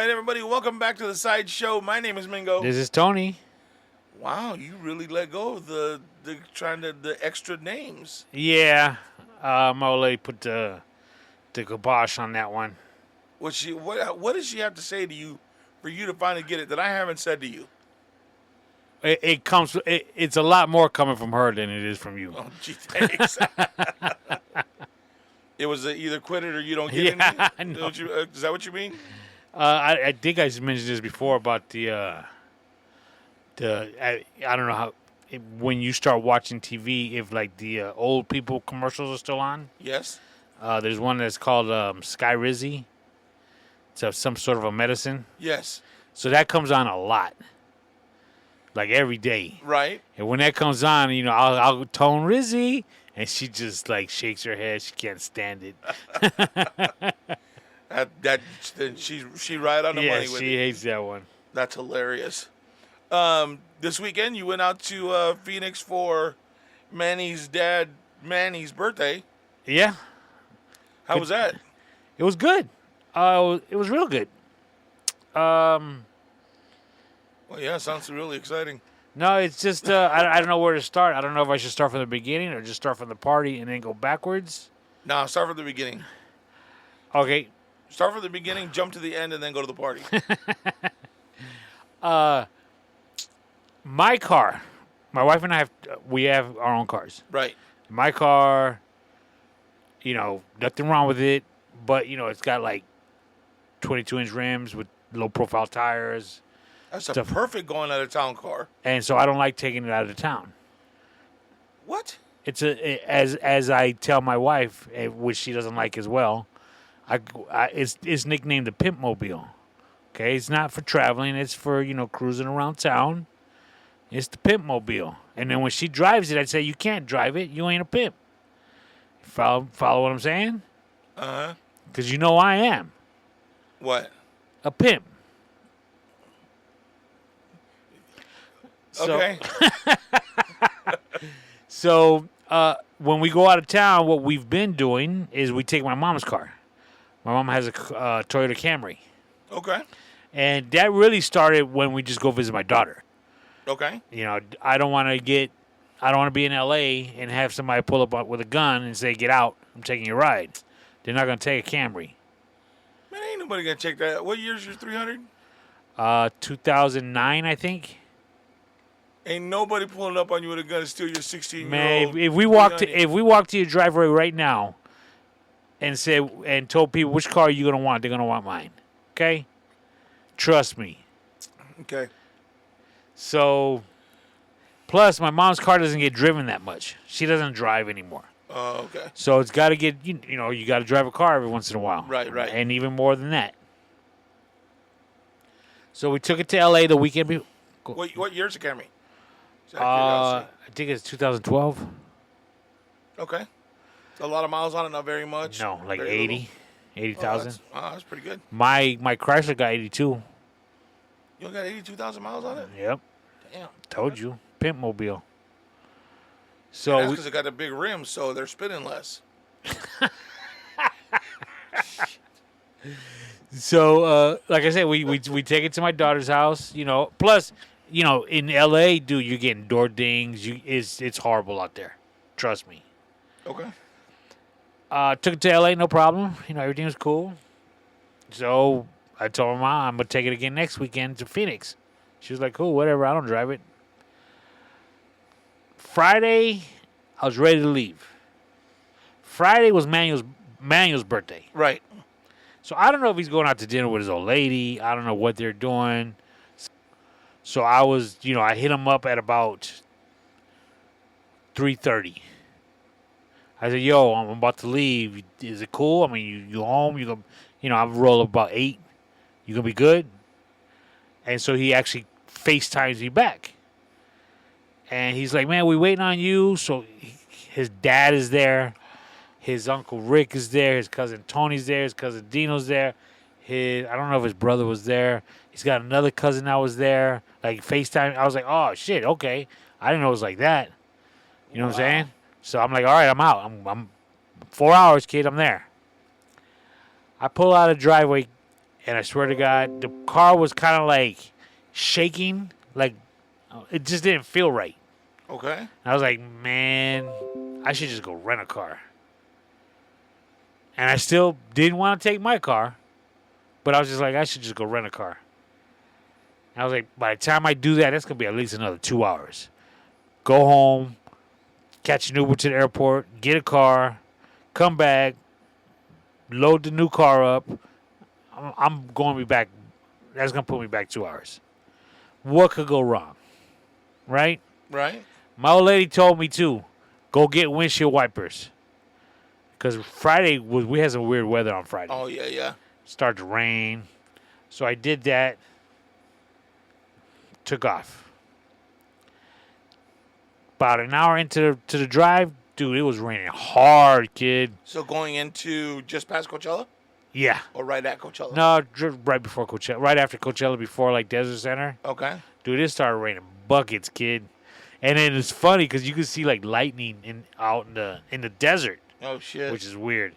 right, everybody, welcome back to the Sideshow. My name is Mingo. This is Tony. Wow, you really let go of the extra names. Yeah, my old lady put the kibosh on that one. What does she have to say to you for you to finally get it that I haven't said to you? It's a lot more coming from her than it is from you. Oh, gee, thanks. It was either quit it or you don't get Yeah, it. I know. Is that what you mean? I think I just mentioned this before about I don't know how when you start watching TV if like the old people commercials are still on. Yes. There's one that's called Sky Rizzy. It's some sort of a medicine. Yes. So that comes on a lot, like every day. Right. And when that comes on, I'll tone Rizzy, and she just like shakes her head. She can't stand it. Then she right on the money with she it. hates that one. That's hilarious. This weekend you went out to Phoenix for Manny's dad, Manny's birthday. Yeah. How was that? It was good. It was real good. Well, yeah, sounds really exciting. No, it's just I don't know where to start. I don't know if I should start from the beginning or just start from the party and then go backwards. No, start from the beginning. Okay. Start from the beginning, jump to the end, and then go to the party. My car, my wife and I we have our own cars. Right. My car, nothing wrong with it, but it's got like 22-inch rims with low profile tires. That's a perfect going out of town car. And so I don't like taking it out of town. What? As I tell my wife, which she doesn't like as well. It's nicknamed the Pimp Mobile. Okay, it's not for traveling. It's for cruising around town. It's the Pimp Mobile. And then when she drives it, I'd say you can't drive it. You ain't a pimp. Follow what I'm saying? Because I am. What? A pimp. Okay. So when we go out of town, what we've been doing is we take my mom's car. My mom has a Toyota Camry. Okay. And that really started when we just go visit my daughter. Okay. I don't want to be in L.A. and have somebody pull up with a gun and say, "Get out! I'm taking your ride." They're not going to take a Camry. Man, ain't nobody gonna check that. What year's your 300? 2009, I think. Ain't nobody pulling up on you with a gun to steal your 16-year-old. Man, if we walk to your driveway right now and told people which car you're gonna want, they're gonna want mine. Okay, trust me. Okay. So, plus my mom's car doesn't get driven that much. She doesn't drive anymore. Oh, okay. So it's got to get you got to drive a car every once in a while. Right. And even more than that. So we took it to L.A. the weekend before. What year's the Camry? I think it's 2012. Okay. A lot of miles on it, not very much. No, like very 80,000. That's pretty good. My Chrysler got 82. You got 82,000 miles on it? Yep. Damn. Told you. Pimp Mobile. So that's because it got a big rim, so they're spinning less. So, like I said, we take it to my daughter's house. Plus, in L.A., dude, you're getting door dings. It's horrible out there. Trust me. Okay. Took it to L.A., no problem. Everything was cool. So I told my mom I'm gonna take it again next weekend to Phoenix. She was like, "Cool, whatever. I don't drive it." Friday, I was ready to leave. Friday was Manuel's birthday. Right. So I don't know if he's going out to dinner with his old lady. I don't know what they're doing. So I was, I hit him up at about 3:30. I said, "Yo, I'm about to leave. Is it cool? I mean, you home? You go, I'll roll up about 8. You gonna be good?" And so he actually FaceTimes me back. And he's like, "Man, we waiting on you." So his dad is there. His Uncle Rick is there. His cousin Tony's there. His cousin Dino's there. I don't know if his brother was there. He's got another cousin that was there. Like FaceTime. I was like, "Oh, shit, okay." I didn't know it was like that. You know what I'm saying? So I'm like, "All right, I'm out. I'm 4 hours, kid. I'm there." I pull out of the driveway, And I swear to God, the car was kind of like shaking. Like, it just didn't feel right. Okay. And I was like, man, I should just go rent a car. And I still didn't want to take my car. But I was just like, I should just go rent a car. And I was like, by the time I do that, that's going to be at least another 2 hours. Go home, catch an Uber to the airport, get a car, come back, load the new car up. I'm going to be back. That's going to put me back 2 hours. What could go wrong? Right? Right. My old lady told me, too, go get windshield wipers. Because Friday, we had some weird weather on Friday. Oh, yeah, yeah. Started to rain. So I did that. Took off. About an hour into the drive, dude, it was raining hard, kid. So going into just past Coachella? Yeah. Or right at Coachella? No, right before Coachella. Right after Coachella, before, like, Desert Center. Okay. Dude, it started raining buckets, kid. And then it's funny because you can see, like, lightning out in the desert. Oh, shit. Which is weird.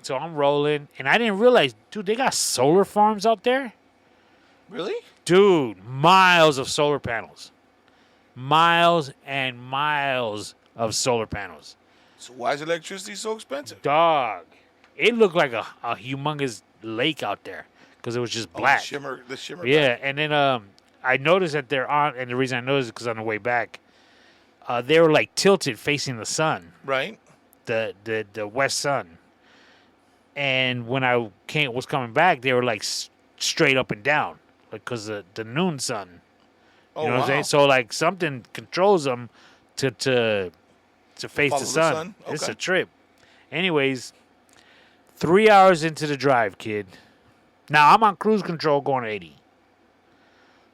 So I'm rolling, and I didn't realize, dude, they got solar farms out there. Really? Dude, miles of solar panels. Miles and miles of solar panels. So why is electricity so expensive? Dog. It looked like a humongous lake out there because it was just black. The shimmer. Yeah, and then I noticed that they're on, and the reason I noticed is because on the way back, they were like tilted facing the sun. Right. The west sun. And when I was coming back, they were like straight up and down, like because the noon sun. You know what I'm saying? So like something controls them to face the sun. Okay. It's a trip. Anyways, 3 hours into the drive, kid. Now I'm on cruise control going 80.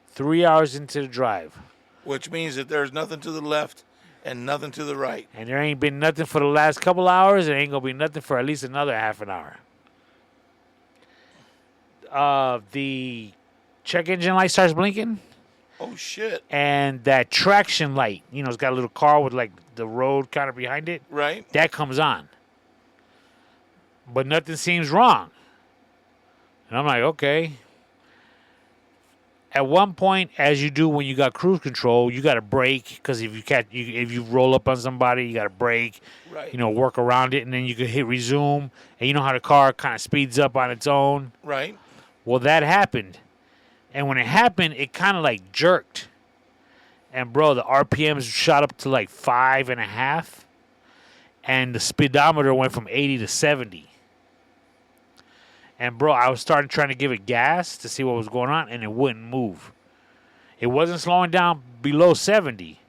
3 hours into the drive. Which means that there's nothing to the left and nothing to the right. And there ain't been nothing for the last couple hours. There ain't going to be nothing for at least another half an hour. The check engine light starts blinking. Oh, shit. And that traction light, it's got a little car with, like, the road kind of behind it. Right. That comes on. But nothing seems wrong. And I'm like, okay. At one point, as you do when you got cruise control, you got to brake because if you roll up on somebody, you got to brake. Right. Work around it, and then you can hit resume. And you know how the car kind of speeds up on its own. Right. Well, that happened, and when it happened, it kind of like jerked. And bro, the RPMs shot up to like 5.5, and the speedometer went from 80 to 70. And, bro, I was trying to give it gas to see what was going on, and it wouldn't move. It wasn't slowing down below 70.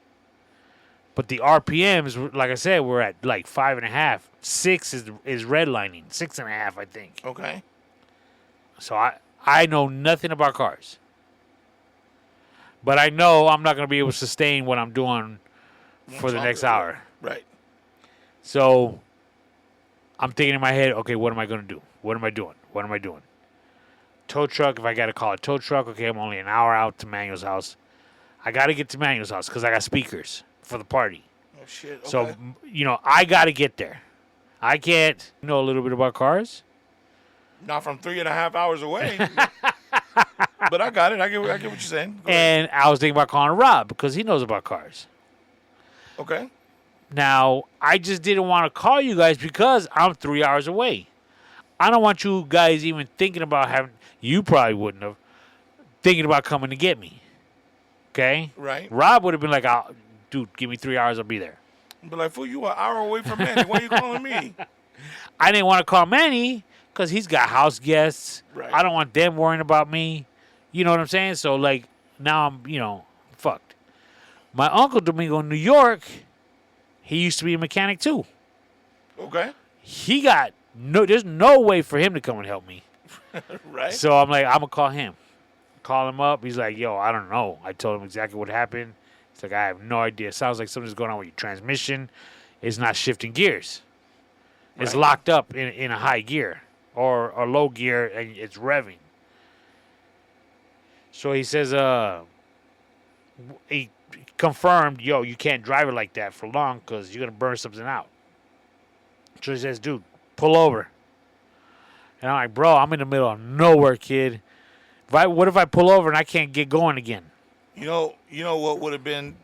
But the RPMs, like I said, were at like 5.5. 6 is redlining. 6.5, I think. Okay. So I know nothing about cars. But I know I'm not going to be able to sustain what I'm doing for the next hour. Right. So I'm thinking in my head, okay, what am I going to do? What am I doing? What am I doing? Tow truck, if I got to call a tow truck, okay, I'm only an hour out to Manuel's house. I got to get to Manuel's house because I got speakers for the party. Oh, shit. Okay. So, I got to get there. I can't know a little bit about cars. Not from 3.5 hours away. But I got it. I get what you're saying. And I was thinking about calling Rob because he knows about cars. Okay. Now, I just didn't want to call you guys because I'm 3 hours away. I don't want you guys even thinking about having, you probably wouldn't have, thinking about coming to get me. Okay? Right. Rob would have been like, dude, give me 3 hours, I'll be there. But like, fool, you an hour away from Manny. Why are you calling me? I didn't want to call Manny because he's got house guests. Right. I don't want them worrying about me. You know what I'm saying? So, like, now I'm, fucked. My uncle Domingo in New York, he used to be a mechanic too. Okay. He got there's no way for him to come and help me. Right. So I'm like, I'm going to call him. Call him up. He's like, yo, I don't know. I told him exactly what happened. He's like, I have no idea. Sounds like something's going on with your transmission. It's not shifting gears. It's locked up in a high gear or a low gear, and it's revving. So he says, he confirmed, yo, you can't drive it like that for long because you're going to burn something out. So he says, dude, pull over. And I'm like, bro, I'm in the middle of nowhere, kid. What if I pull over and I can't get going again? You know what would have been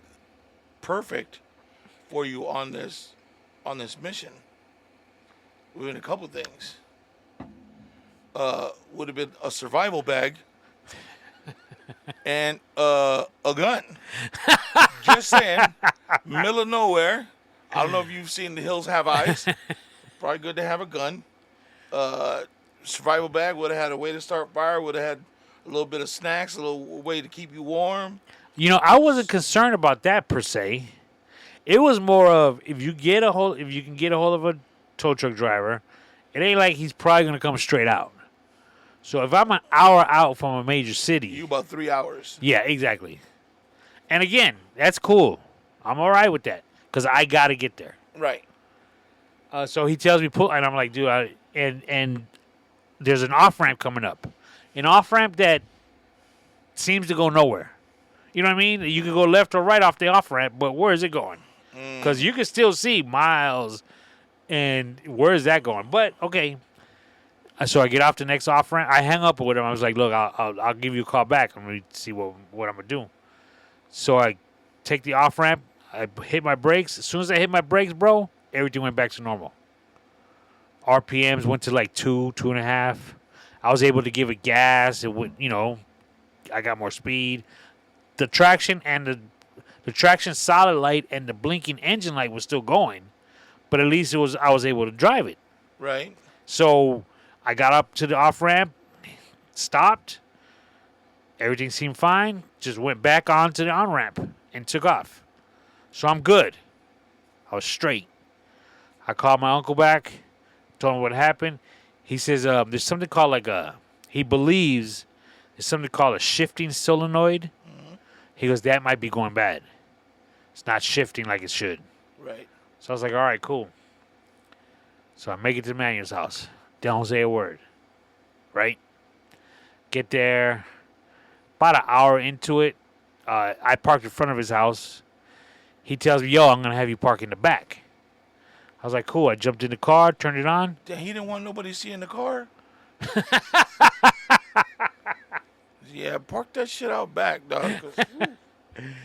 perfect for you on this mission? Would have been a couple things. Would have been a survival bag and a gun. Just saying, middle of nowhere. I don't know if you've seen The Hills Have Eyes. Probably good to have a gun. Survival bag would have had a way to start fire. Would have had a little bit of snacks, a little way to keep you warm. I wasn't concerned about that per se. It was more of if you can get a hold of a tow truck driver, it ain't like he's probably gonna come straight out. So if I'm an hour out from a major city, You about 3 hours. yeah, exactly. And again, that's cool. I'm all right with that because I gotta get there. Right. So he tells me pull, and I'm like, dude, and there's an off ramp coming up, an off ramp that seems to go nowhere. You know what I mean? You can go left or right off the off ramp, but where is it going? Because you can still see miles, and where is that going? But okay. So I get off the next off ramp. I hang up with him. I was like, look, I'll give you a call back. I'm gonna see what I'm gonna do. So I take the off ramp. I hit my brakes. As soon as I hit my brakes, bro, everything went back to normal. RPMs went to like 2.5. I was able to give it gas. It would, I got more speed. The traction and the traction solid light and the blinking engine light was still going, but at least I was able to drive it. Right. So I got up to the off ramp, stopped. Everything seemed fine. Just went back onto the on ramp and took off. So I'm good. I was straight. I called my uncle back, told him what happened. He says there's something called he believes there's something called a shifting solenoid. He goes, that might be going bad. It's not shifting like it should. Right. So I was like, all right, cool. So I make it to Manuel's house. Don't say a word. Right? Get there. About an hour into it, I parked in front of his house. He tells me, yo, I'm going to have you park in the back. I was like, cool. I jumped in the car, turned it on. He didn't want nobody seeing the car. Yeah, park that shit out back, dog.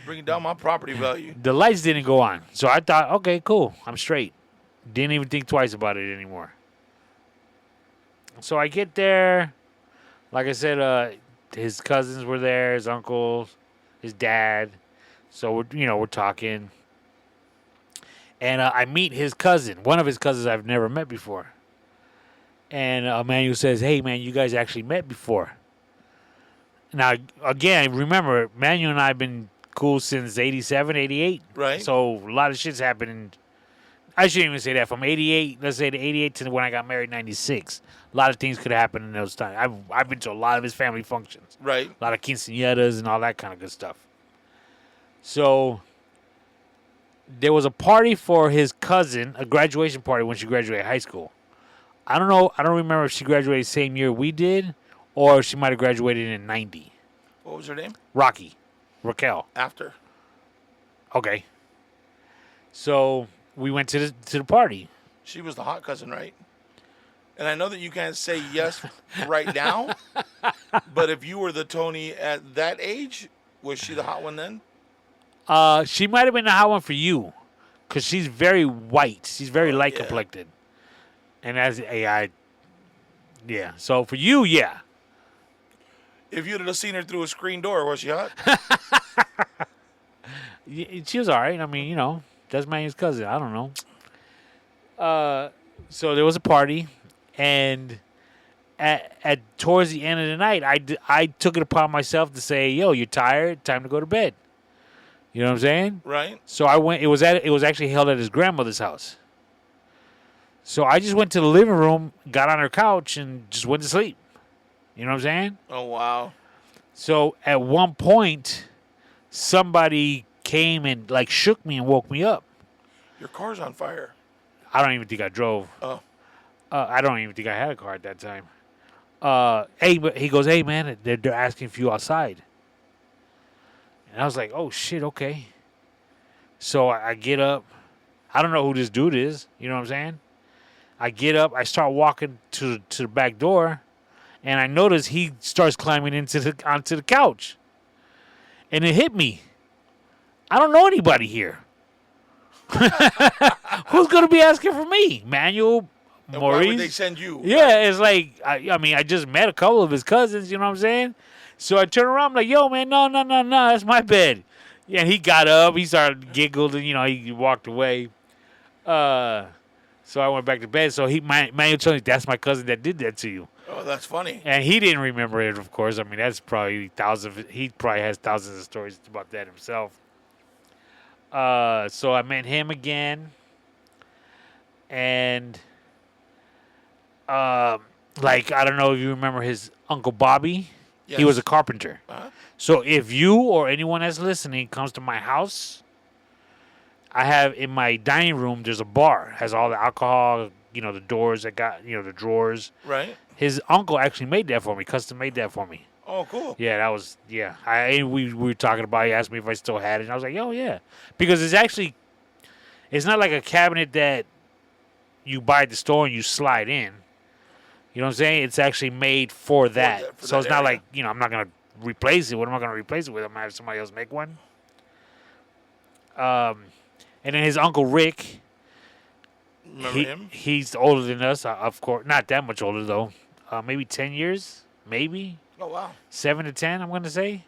Bringing down my property value. The lights didn't go on. So I thought, okay, cool. I'm straight. Didn't even think twice about it anymore. So I get there. Like I said, his cousins were there, his uncles, his dad. So we're talking. And I meet his cousin, one of his cousins I've never met before. And Manuel says, hey, man, you guys actually met before. Now, again, remember, Manuel and I have been cool since 87, 88. Right. So a lot of shit's happened. I shouldn't even say that. From 88, let's say to 88 to when I got married in 96. A lot of things could happen in those times. I've been to a lot of his family functions. Right. A lot of quinceañeras and all that kind of good stuff. So there was a party for his cousin, a graduation party when she graduated high school. I don't know. I don't remember if she graduated the same year we did or she might have graduated in 90. What was her name? Raquel. After. Okay. So we went to the party. She was the hot cousin, right? And I know that you can't say yes right now, but if you were the Tony at that age, was she the hot one then? She might have been the hot one for you, because she's very white. She's very light complected. And as yeah. So for you, yeah. If you'd have seen her through a screen door, was she hot? She was all right. I mean, that's Manny's cousin. I don't know. So there was a party, and at towards the end of the night, I took it upon myself to say, "Yo, you're tired. Time to go to bed." You know what I'm saying? Right. So I went. It was actually held at his grandmother's house. So I just went to the living room, got on her couch, and just went to sleep. You know what I'm saying? Oh, wow. So at one point, somebody came and shook me and woke me up. Your car's on fire. I don't even think I drove. Oh. I don't even think I had a car at that time. But he goes, hey, man, they're asking for you outside. And I was like, oh, shit, okay. So I get up. I don't know who this dude is. You know what I'm saying? I get up, I start walking to the back door, and I notice he starts climbing onto the couch. And it hit me. I don't know anybody here. Who's going to be asking for me? Manuel, And Maurice? why would they send you? Yeah, it's like, I mean, I just met a couple of his cousins, you know what I'm saying? So I turn around, I'm like, yo, man, no, that's my bed. Yeah, and he got up, he started giggling, he walked away. So I went back to bed. So Manuel told me, that's my cousin that did that to you. Oh, that's funny. And he didn't remember it, of course. I mean, that's probably he probably has thousands of stories about that himself. So I met him again. And, I don't know if you remember his Uncle Bobby. Yes. He was a carpenter. Uh-huh. So if you or anyone that's listening comes to my house, I have in my dining room, there's a bar. Has all the alcohol, the doors that got, the drawers. Right. His uncle actually made that for me, custom made that for me. Oh, cool. Yeah, that was, yeah. We were talking about it. He asked me if I still had it. And I was like, oh, yeah. Because it's not like a cabinet that you buy at the store and you slide in. You know what I'm saying? It's actually made for that. For so that it's not area. like, I'm not going to replace it. What am I going to replace it with? I'm going to have somebody else make one. And then his Uncle Rick. Remember him? He's older than us, of course. Not that much older, though. Maybe 10 years? Maybe. Oh, wow. 7 to 10, I'm going to say.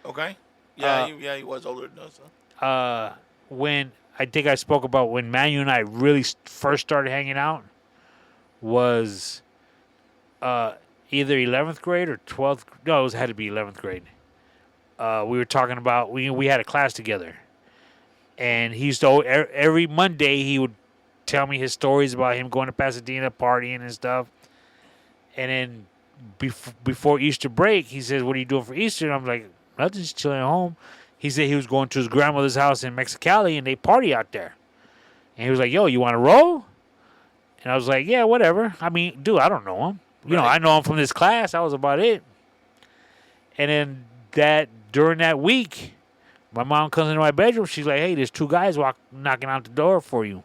Okay. Yeah, he was older than us. Huh? When I think I spoke about when Manu and I really first started hanging out was either 11th grade or 12th. No, it had to be 11th grade. We were talking about, we had a class together. And he used to, every Monday, he would tell me his stories about him going to Pasadena, partying and stuff. And then before Easter break, he says, what are you doing for Easter? And I'm like, nothing, just chilling at home. He said he was going to his grandmother's house in Mexicali, and they party out there. And he was like, yo, you want to roll? And I was like, yeah, whatever. I mean, dude, I don't know him. I know him from this class. That was about it. And then during that week, my mom comes into my bedroom. She's like, hey, there's 2 guys knocking out the door for you.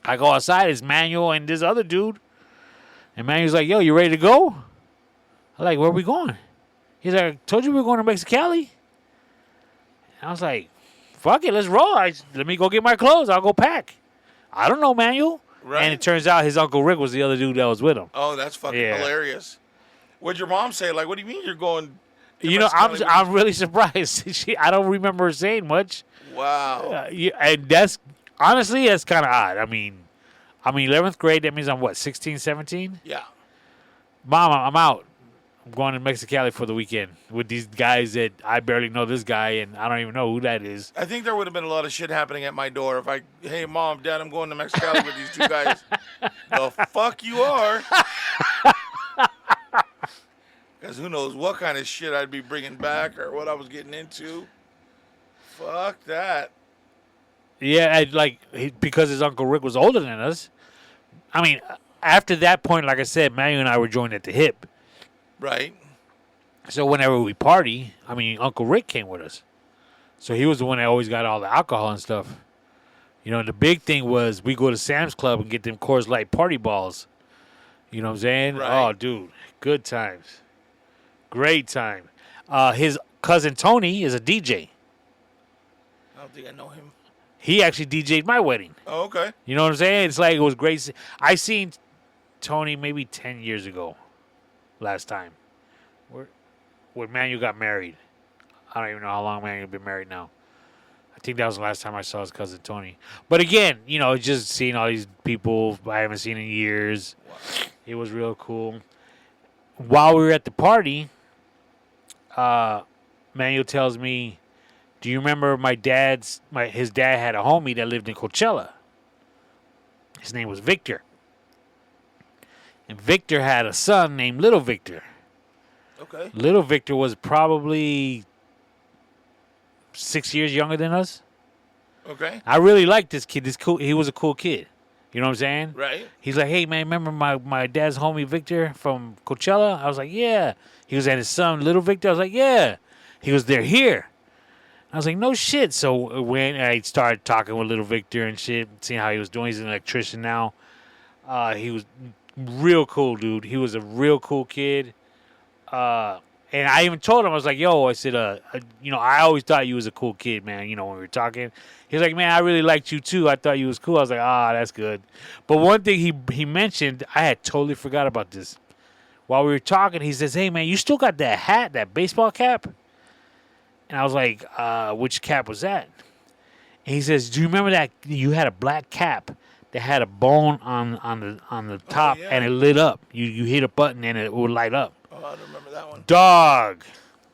I go outside. It's Manuel and this other dude. And Manuel's like, yo, you ready to go? I'm like, where are we going? He's like, I told you we were going to Mexicali. And I was like, fuck it, let's roll. Let me go get my clothes. I'll go pack. I don't know, Manuel. Right. And it turns out his Uncle Rick was the other dude that was with him. Oh, that's fucking hilarious. What'd your mom say? Like, what do you mean you're going? I'm really surprised. I don't remember her saying much. Wow. And that's kind of odd. I mean, 11th grade, that means I'm what, 16, 17? Yeah. Mom, I'm out. I'm going to Mexicali for the weekend with these guys that I barely know this guy, and I don't even know who that is. I think there would have been a lot of shit happening at my door if hey, Mom, Dad, I'm going to Mexicali with these 2 guys. The fuck you are. Because who knows what kind of shit I'd be bringing back or what I was getting into. Fuck that. Yeah, because his Uncle Rick was older than us. I mean, after that point, like I said, Manuel and I were joined at the hip. Right. So whenever we party, Uncle Rick came with us. So he was the one that always got all the alcohol and stuff. The big thing was we go to Sam's Club and get them Coors Light party balls. You know what I'm saying? Right. Oh, dude, good times. Great time. His cousin Tony is a DJ. I don't think I know him. He actually DJ'd my wedding. Oh, okay. You know what I'm saying? It's like it was great. I seen Tony maybe 10 years ago. Last time. When Manuel got married. I don't even know how long Manuel been married now. I think that was the last time I saw his cousin Tony. But again, just seeing all these people I haven't seen in years. Wow. It was real cool. While we were at the party, Manuel tells me, do you remember his dad had a homie that lived in Coachella? His name was Victor. And Victor had a son named Little Victor. Okay. Little Victor was probably 6 years younger than us. Okay. I really liked this kid. He was a cool kid. You know what I'm saying? Right. He's like, hey, man, remember my dad's homie Victor from Coachella? I was like, yeah. He was at his son, Little Victor. I was like, yeah. He was there here. I was like, no shit. So when I started talking with Little Victor and shit, seeing how he was doing, he's an electrician now. He was real cool, dude. He was a real cool kid. And I even told him, I was like, yo, I said, I always thought you was a cool kid, man, when we were talking. He was like, man, I really liked you, too. I thought you was cool. I was like, that's good. But one thing he mentioned, I had totally forgot about this. While we were talking, he says, hey, man, you still got that hat, that baseball cap? And I was like, which cap was that? And he says, do you remember that you had a black cap that had a bone on the top yeah. and it lit up? You hit a button and it would light up. Oh, I don't remember that one. Dog,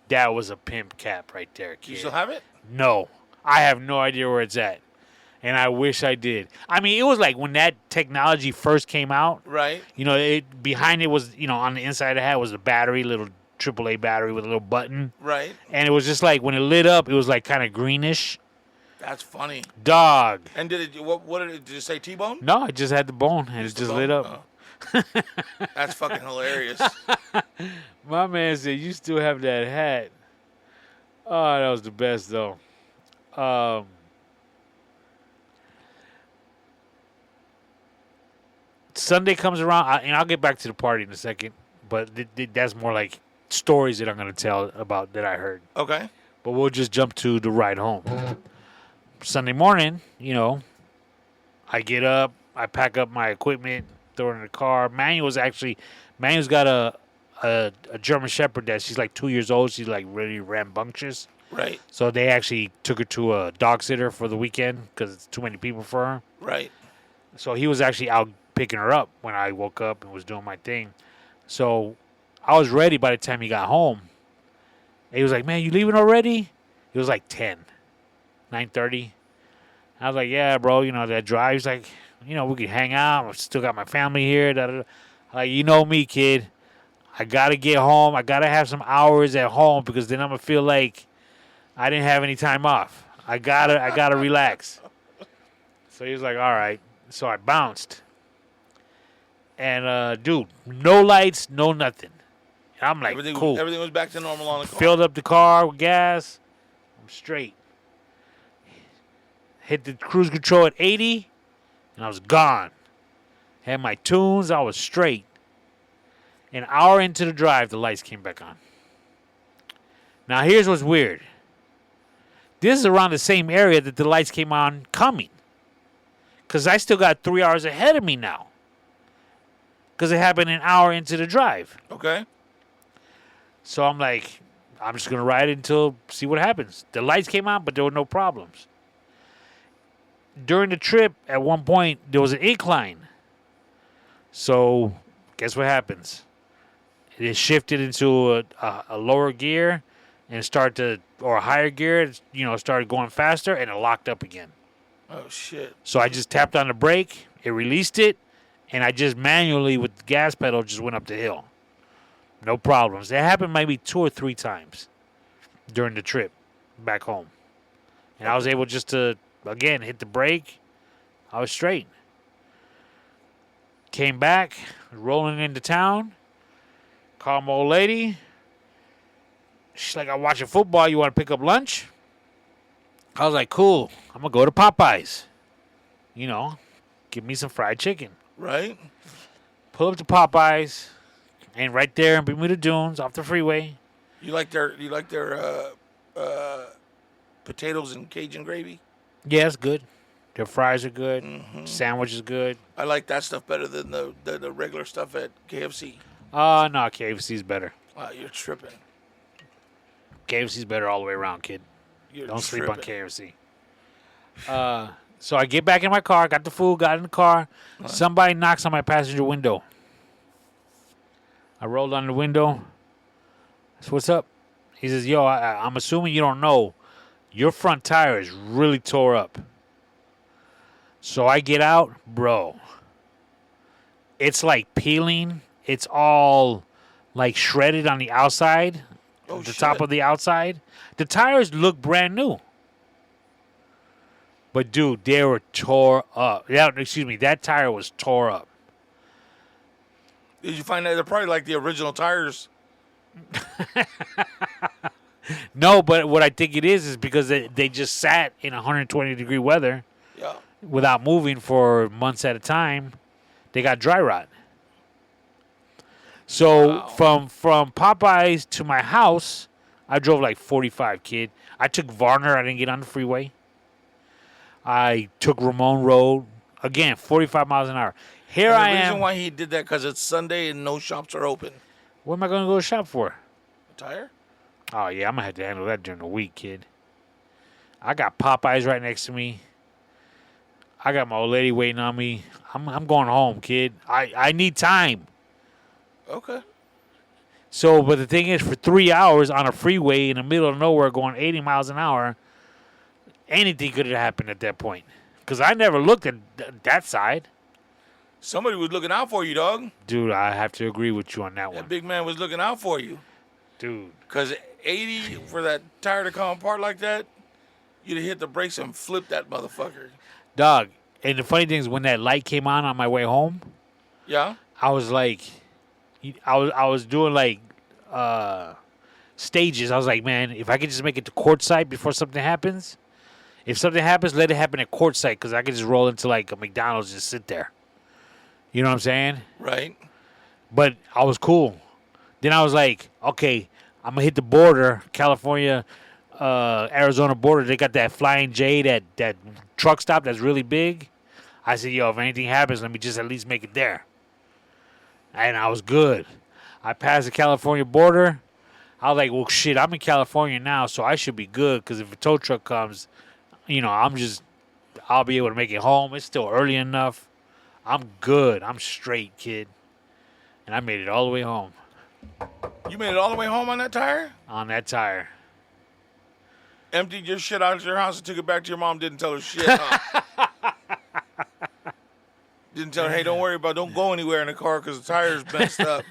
that was a pimp cap right there, kid. You still have it? No. I have no idea where it's at. And I wish I did. I mean, it was like when that technology first came out. Right. Behind it was, on the inside of the hat was a battery, little AAA battery with a little button. Right. And it was just like, when it lit up, it was like kind of greenish. That's funny. Dog. And did it say T-bone? No, it just had the bone and it just lit up. Oh. That's fucking hilarious. My man said, you still have that hat. Oh, that was the best, though. Sunday comes around, and I'll get back to the party in a second, but that's more like stories that I'm going to tell about that I heard. Okay. But we'll just jump to the ride home. Sunday morning, I get up, I pack up my equipment, throw it in the car. Manuel's got a German Shepherd that she's like 2 years old. She's like really rambunctious. Right. So they actually took her to a dog sitter for the weekend because it's too many people for her. Right. So he was actually out picking her up when I woke up and was doing my thing. So I was ready by the time he got home. He was like, man, you leaving already? It was like 9:30. I was like, yeah, bro, that drive. He's like, we could hang out. I still got my family here. Da, da, da. Like, you know me, kid. I got to get home. I got to have some hours at home because then I'm going to feel like I didn't have any time off. I gotta relax. So he was like, all right. So I bounced. And, dude, no lights, no nothing. And I'm like, cool. Everything was back to normal on the car. Filled up the car with gas. I'm straight. Hit the cruise control at 80, and I was gone. Had my tunes. I was straight. An hour into the drive, the lights came back on. Now, here's what's weird. This is around the same area that the lights came on coming. Because I still got 3 hours ahead of me now. Because it happened an hour into the drive. Okay. So I'm like, I'm just going to ride it until see what happens. The lights came on, but there were no problems. During the trip, at one point, there was an incline. So guess what happens? It shifted into a lower gear and or a higher gear, started going faster, and it locked up again. Oh, shit. So I just tapped on the brake, it released it, and I just manually, with the gas pedal, just went up the hill. No problems. It happened maybe 2 or 3 times during the trip back home. And I was able just to, again, hit the brake. I was straight. Came back, rolling into town. Called my old lady. She's like, I'm watching football. You want to pick up lunch? I was like, cool. I'm going to go to Popeyes. Give me some fried chicken. Right. Pull up to Popeyes. And right there in Bermuda Dunes, off the freeway. You like their potatoes and Cajun gravy? Yeah, it's good. Their fries are good. Mm-hmm. Sandwich is good. I like that stuff better than the regular stuff at KFC. No, KFC's better. You're tripping. KFC's better all the way around, kid. Don't sleep on tripping. KFC. So I get back in my car, got the food, got in the car. Right. Somebody knocks on my passenger window. I rolled on the window. I said, what's up? He says, yo, I'm assuming you don't know. Your front tire is really tore up. So I get out, bro. It's like peeling. It's all like shredded on the outside. Oh, the top of the outside. The tires look brand new. But, dude, they were tore up. Yeah, excuse me. That tire was tore up. Did you find that they're probably like the original tires? No, but what I think it is because they just sat in 120-degree weather Yeah. without moving for months at a time they got dry rot. So Wow. from Popeyes to my house, I drove like 45, kid. I took Varner. I didn't get on the freeway. I took Ramon Road. Again, 45 miles an hour. Here And the I reason am. why he did that because it's Sunday and no shops are open. What am I going to go shop for? A tire? Oh, yeah, I'm going to have to handle that during the week, kid. I got Popeyes right next to me. I got my old lady waiting on me. I'm going home, kid. I need time. Okay. So, but the thing is, for 3 hours on a freeway in the middle of nowhere going 80 miles an hour, anything could have happened at that point. Because I never looked at that side. Somebody was looking out for you, dog. Dude, I have to agree with you on that That one. big man was looking out for you. Dude. Because 80 for that tire to come apart like that, you'd have hit the brakes and flipped that motherfucker. Dog, and the funny thing is, when that light came on my way home, Yeah? I was like, I was doing like stages. I was like, man, if I could just make it to courtside before something happens, if something happens, let it happen at courtside because I could just roll into like a McDonald's and just sit there. You know what I'm saying? Right. But I was cool. Then I was like, okay, I'm gonna hit the border, California, Arizona border. They got that Flying J, that truck stop that's really big. I said, yo, if anything happens, let me just at least make it there. And I was good. I passed the California border. I was like, well, shit, I'm in California now, so I should be good because if a tow truck comes, I'll be able to make it home. It's still early enough. I'm good. I'm straight, kid. And I made it all the way home You made it all the way home on that tire? on that tire. Emptied your shit out of your house and took it back to your mom, didn't tell her shit, huh? Didn't tell her, hey, don't go anywhere in the car because the tire's messed up.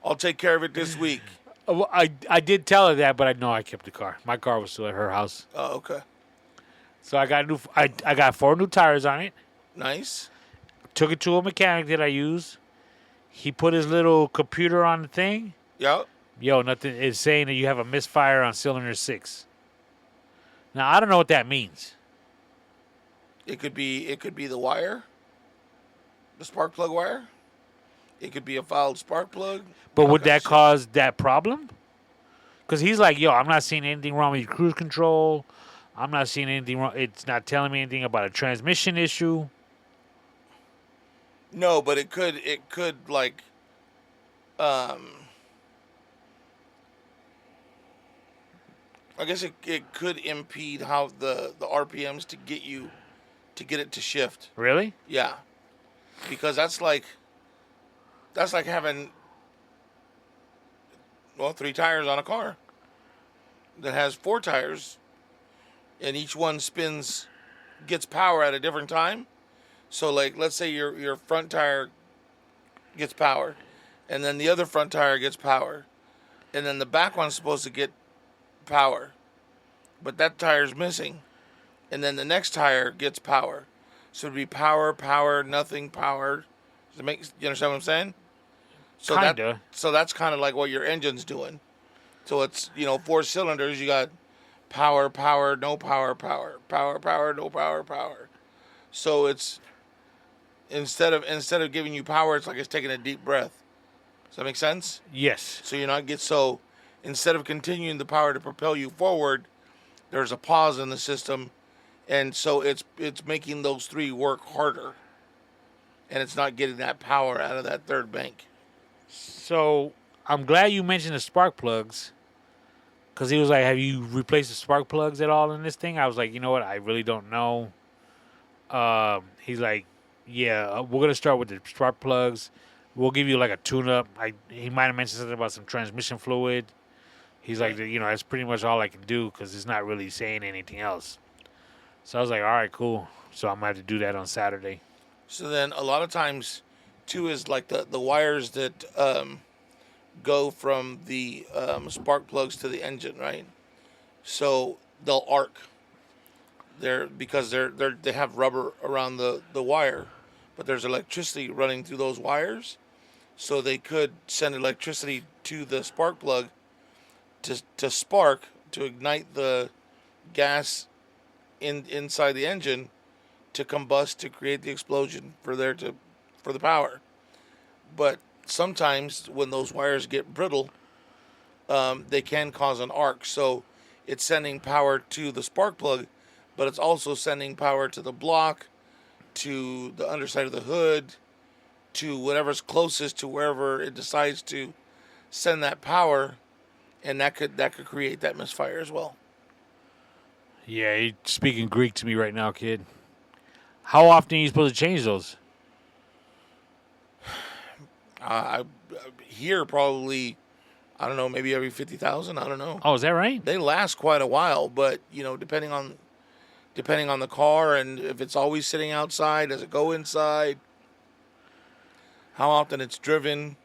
I'll take care of it this week. Well, I did tell her that, but I know I kept the car. My car was still at her house. Oh, okay. So I got 4 new tires on it. Nice. Took it to a mechanic that I use. He put his little computer on the thing. Yep. Yo, nothing is saying that you have a misfire on cylinder 6. Now I don't know what that means. It could be the wire, the spark plug wire. It could be a fouled spark plug. But all would kinds that of shit. cause that problem? Because he's like, yo, I'm not seeing anything wrong with your cruise control. I'm not seeing anything wrong. It's not telling me anything about a transmission issue. No, but it could like I guess it could impede how the RPMs to get it to shift. Really? Yeah. Because that's like having 3 tires on a car that has 4 tires and each one gets power at a different time. So like let's say your front tire gets power and then the other front tire gets power and then the back one's supposed to get power. But that tire's missing. And then the next tire gets power. So it'd be power, nothing, power. Does it you understand what I'm saying? So Kinda. So that's kind of like what your engine's doing. So it's, 4 cylinders, you got power, no power, power, no power. So it's instead of giving you power, it's like it's taking a deep breath. Does that make sense? Yes. So instead of continuing the power to propel you forward, there's a pause in the system, and so it's making those 3 work harder, and it's not getting that power out of that third bank. So I'm glad you mentioned the spark plugs, because he was like, "Have you replaced the spark plugs at all in this thing?" I was like, "You know what? I really don't know." He's like, "Yeah, we're gonna start with the spark plugs. We'll give you like a tune-up." He might have mentioned something about some transmission fluid. He's like, that's pretty much all I can do because it's not really saying anything else. So I was like, all right, cool. So I'm going to have to do that on Saturday. So then a lot of times, too, is like the wires that go from the spark plugs to the engine, right? So they'll arc. Because they have rubber around the wire, but there's electricity running through those wires. So they could send electricity to the spark plug to spark, to ignite the gas inside the engine to combust to create the explosion for the power. but sometimes when those wires get brittle, they can cause an arc. So it's sending power to the spark plug, but it's also sending power to the block, to the underside of the hood, to whatever's closest to wherever it decides to send that power, and that could create that misfire as well. Yeah, you're speaking Greek to me right now, kid. How often are you supposed to change those? I here probably, I don't know, maybe every 50,000. I don't know. Oh, is that right? They last quite a while, but depending on the car, and if it's always sitting outside, does it go inside? How often it's driven?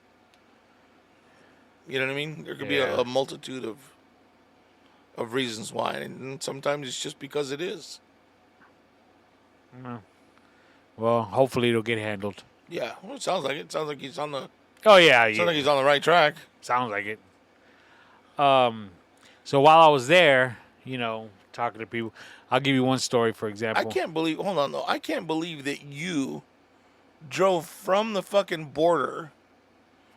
You know what I mean? There could be Yeah. a multitude of reasons why, and sometimes it's just because it is. Well, hopefully it'll get handled. Yeah, well, it sounds like it. It sounds like he's on the Oh yeah, sounds like he's on the right track. sounds like it. So while I was there, talking to people, I'll give you one story, for example. I can't believe. Hold on, though. I can't believe that you drove from the fucking border.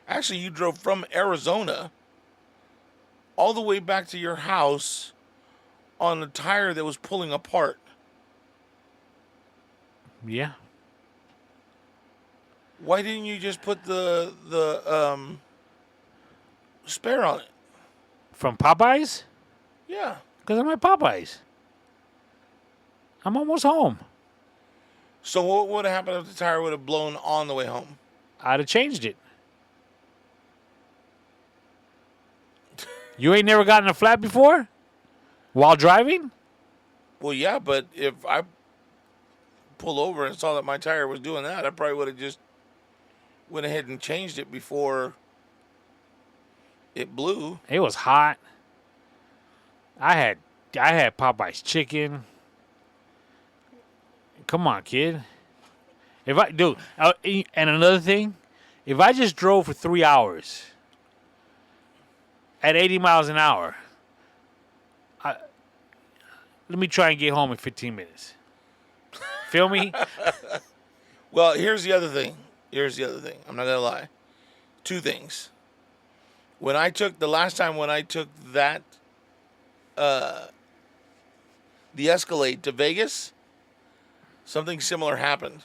Actually, you drove from Arizona all the way back to your house on a tire that was pulling apart. Yeah. Why didn't you just put the spare on it? From Popeyes? Yeah. Because I'm at Popeyes. I'm almost home. So what would have happened if the tire would have blown on the way home? I'd have changed it. You ain't never gotten a flat before? While driving? Well, yeah, but if I pulled over and saw that my tire was doing that, I probably would have just went ahead and changed it before it blew. It was hot. I had Popeyes chicken. Come on, kid. And another thing, if I just drove for 3 hours at 80 miles an hour, let me try and get home in 15 minutes. Feel me? Well, here's the other thing. I'm not gonna lie. Two things. The last time when I took that, the Escalade to Vegas, something similar happened.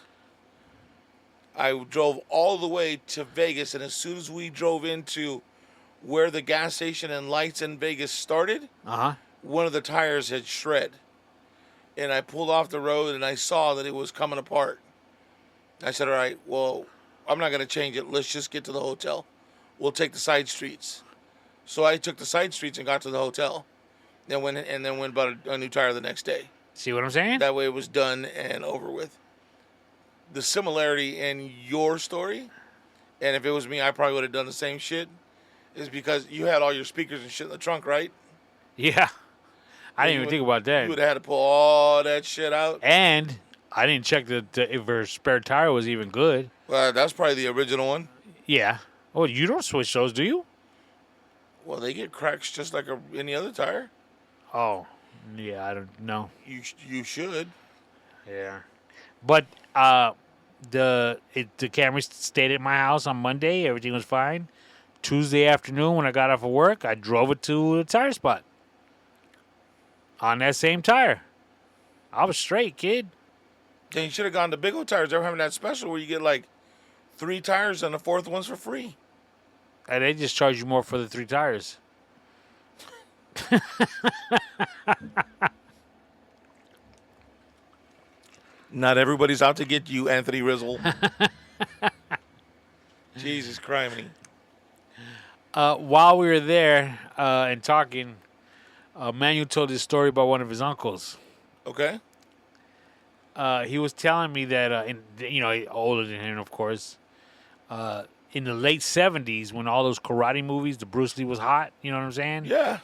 I drove all the way to Vegas, and as soon as we drove into where the gas station and lights in Vegas started, one of the tires had shred. And I pulled off the road, and I saw that it was coming apart. I said, all right, well, I'm not going to change it. Let's just get to the hotel. We'll take the side streets. So I took the side streets and got to the hotel. Then went and bought a new tire the next day. See what I'm saying? That way it was done and over with. The similarity in your story, and if it was me, I probably would have done the same shit, is because you had all your speakers and shit in the trunk, right? Yeah. I didn't even think about that. You would have had to pull all that shit out. And I didn't check if her spare tire was even good. Well, that's probably the original one. Yeah. Oh, you don't switch those, do you? Well, they get cracks just like any other tire. Oh, yeah, I don't know. You should. Yeah. But the camera stayed at my house on Monday. Everything was fine. Tuesday afternoon when I got off of work, I drove it to the tire spot. On that same tire. I was straight, kid. Then you should have gone to Big O Tires. They're having that special where you get like 3 tires and the 4th one's for free. And they just charge you more for the 3 tires. Not everybody's out to get you, Anthony Rizzle. Jesus Christ. While we were there and talking, Manuel told this story about one of his uncles. Okay. He was telling me that, older than him, of course, in the late 70s, when all those karate movies, the Bruce Lee was hot, you know what I'm saying? Yeah.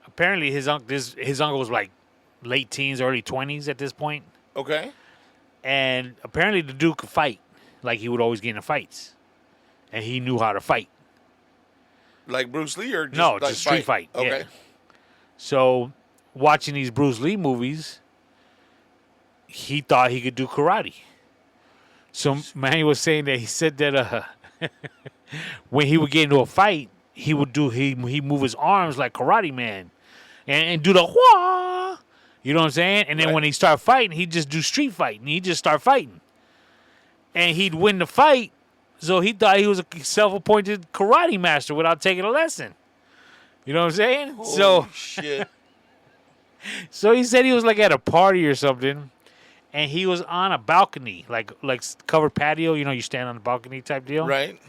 Apparently his uncle was like late teens, early 20s at this point. Okay. And apparently the dude could fight. Like, he would always get in fights. And he knew how to fight. Like Bruce Lee or just No, like just street fight. Okay. Yeah. So, watching these Bruce Lee movies, he thought he could do karate. So Manny was saying that he said that when he would get into a fight, he would he move his arms like Karate Man, and do the wah. You know what I'm saying? And then Right. when he start fighting, he'd just do street fighting. He'd just start fighting, and he'd win the fight. So he thought he was a self-appointed karate master without taking a lesson. You know what I'm saying? Holy shit. So he said he was like at a party or something, and he was on a balcony, like covered patio. You know, you stand on the balcony type deal. Right.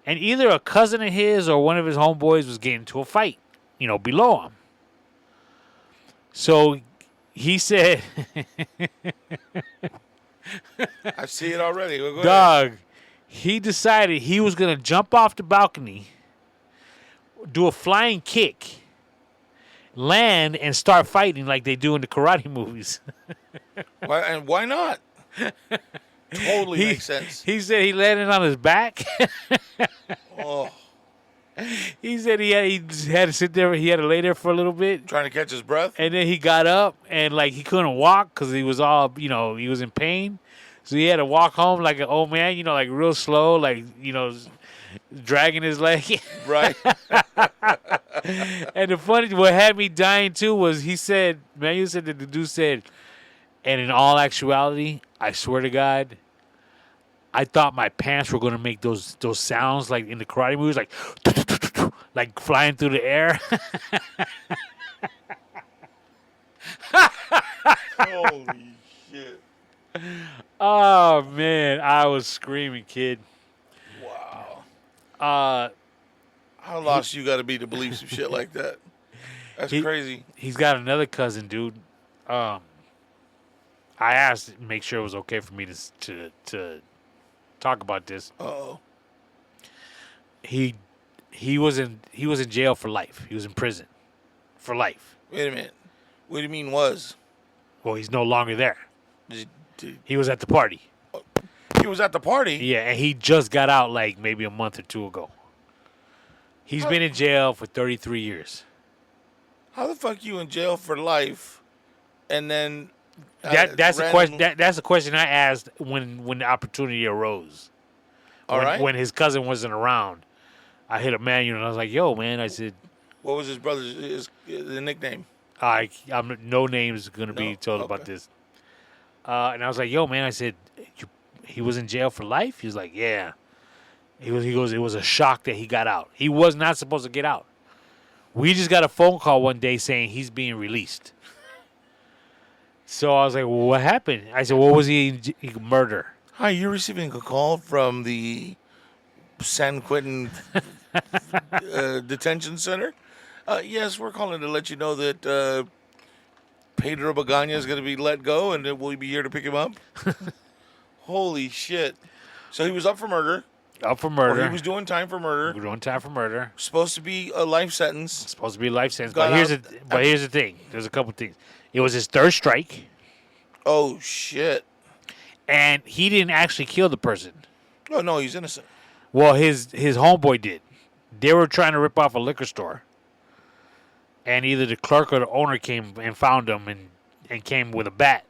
And either a cousin of his or one of his homeboys was getting into a fight, below him. So he said, I see it already. Well, go ahead. dog, he decided he was going to jump off the balcony, do a flying kick, land, and start fighting like they do in the karate movies. Why not? Totally makes sense. He said he landed on his back. Oh, He said he had to sit there. He had to lay there for a little bit. trying to catch his breath. And then he got up and like he couldn't walk because he was all, he was in pain. So he had to walk home like an old man, like real slow, like, dragging his leg. Right. And what had me dying too was he said, man, you said that the dude said, and in all actuality, I swear to God, I thought my pants were going to make those sounds like in the karate movies, like flying through the air. Holy shit. Oh, man. I was screaming, kid. Wow. How lost you got to be to believe some shit like that? That's crazy. He's got another cousin, dude. I asked to make sure it was okay for me to talk about this. Uh-oh. He was in jail for life. He was in prison for life. Wait a minute. What do you mean was? Well, he's no longer there. Did- He was at the party. He was at the party? Yeah, and he just got out like maybe a month or two ago. He's been in jail for 33 years. How the fuck you in jail for life and then... That's a question. That's a question I asked when the opportunity arose. All right. When his cousin wasn't around, I hit a manual and I was like, "Yo, man," I said, What was his brother's the nickname? I'm no names going to be No? told about Okay. this. And I was like, "Yo, man," I said, "He was in jail for life." He was like, "Yeah." He goes, "It was a shock that he got out. He was not supposed to get out. We just got a phone call one day saying he's being released." So I was like, "Well, what happened?" I said, "What was he murder?" Hi, you're receiving a call from the San Quentin Detention Center. Yes, we're calling to let you know that Pedro Bagana is going to be let go, and that we'll be here to pick him up. Holy shit! So he was up for murder. Up for Or murder. he was doing time for murder. We're doing time for murder. Supposed to be a life sentence. Supposed to be a life sentence. Got But here's the thing. There's a couple things. It was his third strike, Oh shit! and he didn't actually kill the person. Oh no, he's innocent. Well, his homeboy did. They were trying to rip off a liquor store, and either the clerk or the owner came and found him and came with a bat.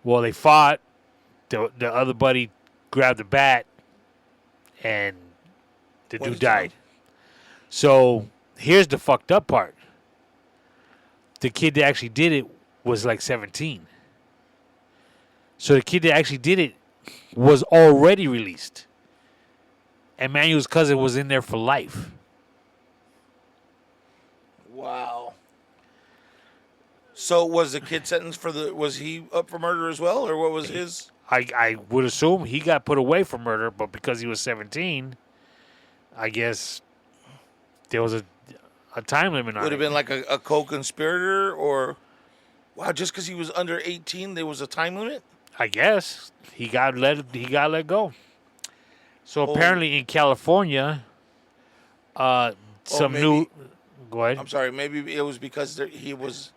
Well, they fought. The other buddy grabbed the bat, and the What dude is that? died. So here's the fucked up part. The kid that actually did it was like 17. So the kid that actually did it was already released. And Manuel's cousin was in there for life. Wow. So was the kid sentenced was he up for murder as well, or what was his? I would assume he got put away for murder, but because he was 17, I guess there was a time limit on it. Would have been like a co-conspirator, or wow, just because he was under 18, there was a time limit. I guess he got let go. So Holy- apparently in California, some maybe- new. Go ahead. I'm sorry, maybe it was because it was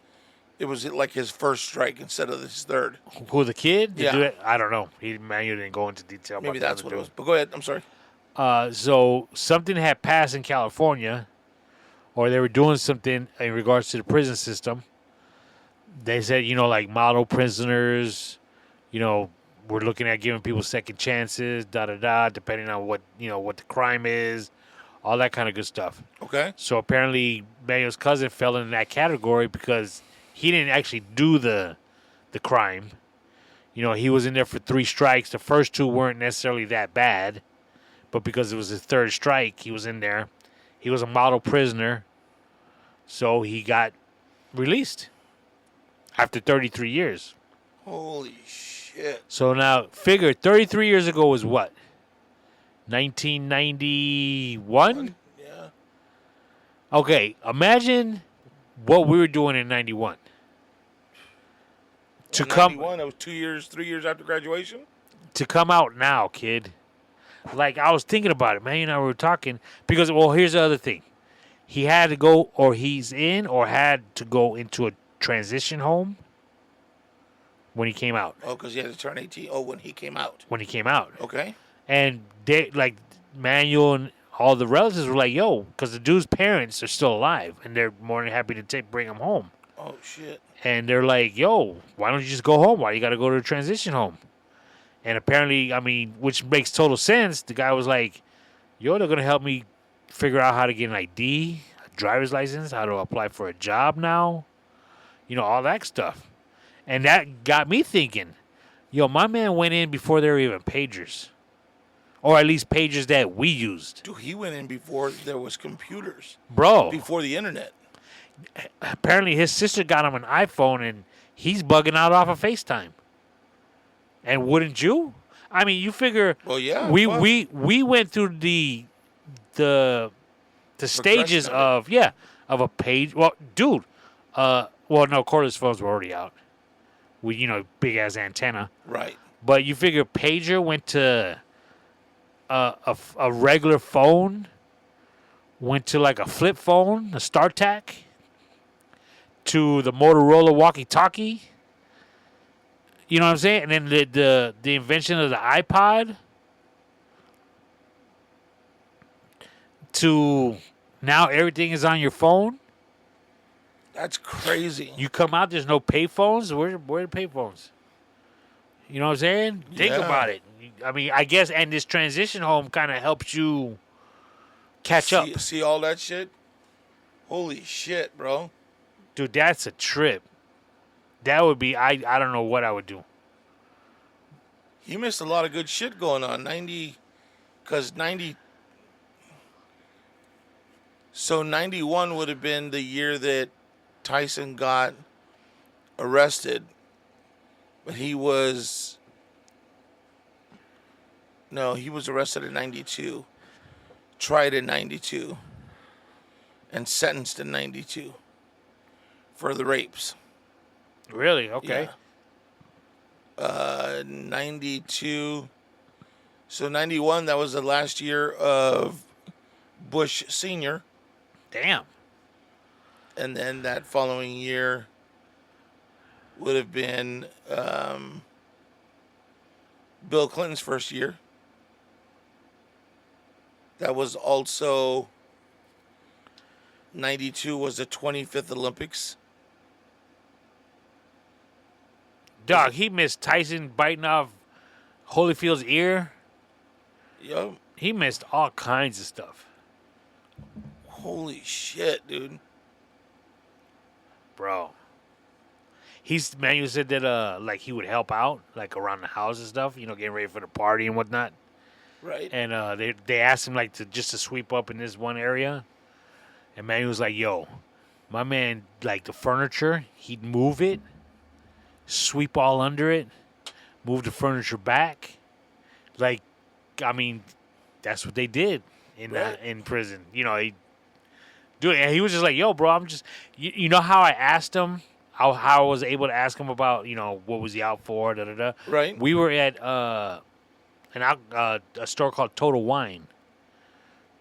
like his first strike instead of his third. Who, the kid? The Yeah. dude- I don't know. Manuel didn't go into detail. Maybe about that's the what other it was. dude. But go ahead. I'm sorry. So something had passed in California, or they were doing something in regards to the prison system. They said, like model prisoners, we're looking at giving people second chances, depending on what the crime is, all that kind of good stuff. Okay. So apparently, Manuel's cousin fell in that category because he didn't actually do the crime. He was in there for 3 strikes. The first 2 weren't necessarily that bad, but because it was his 3rd strike, he was in there. He was a model prisoner, so he got released after 33 years. Holy shit. So now, figure 33 years ago was what? 1991? Yeah. Okay, imagine what we were doing in 91. In 91, that was 3 years after graduation? To come out now, kid. Like, I was thinking about it, man. You and I were talking. Because, well, here's the other thing. He had to go, or he's in, or had to go into a transition home when he came out. Oh, because he had to turn 18. Oh, when he came out. When he came out. Okay. And they, like, Manuel and all the relatives were like, yo, because the dude's parents are still alive, and they're more than happy to bring him home. Oh, shit. And they're like, yo, why don't you just go home? Why you got to go to a transition home? And apparently, I mean, which makes total sense. The guy was like, yo, they're going to help me figure out how to get an ID, a driver's license, how to apply for a job now, all that stuff. And that got me thinking, yo, my man went in before there were even pagers. Or at least pagers that we used. Dude, he went in before there was computers. Bro. Before the internet. Apparently his sister got him an iPhone and he's bugging out off of FaceTime. And wouldn't you? I mean, you figure. Well, yeah. We went through the stages of a page. Well, dude. No, cordless phones were already out. With big ass antenna. Right. But you figure pager went to a regular phone, went to like a flip phone, a StarTAC, to the Motorola walkie-talkie. You know what I'm saying? And then the invention of the iPod to now everything is on your phone. That's crazy. You come out, there's no pay phones. Where are the pay phones? You know what I'm saying? Think about it. I mean, I guess, and this transition home kind of helps you catch up. See all that shit? Holy shit, bro. Dude, that's a trip. That would be, I don't know what I would do. He missed a lot of good shit going on. 90. So 91 would have been the year that Tyson got arrested. But he was arrested in 92, tried in 92, and sentenced in 92 for the rapes. Really? Okay. Yeah. 92. So 91, that was the last year of Bush Sr. Damn. And then that following year would have been Bill Clinton's first year. That was also 92 was the 25th Olympics. Dog, he missed Tyson biting off Holyfield's ear. Yup. He missed all kinds of stuff. Holy shit, dude. Bro. Manuel said that like he would help out, like around the house and stuff, getting ready for the party and whatnot. Right. And they asked him like to sweep up in this one area. And Manuel was like, yo, my man, like the furniture, he'd move it, sweep all under it, move the furniture back. Like, I mean, that's what they did in prison. He was just like, yo, bro, I'm just, you know how I asked him, how I was able to ask him about, what was he out for, da-da-da. Right. We were at a store called Total Wine.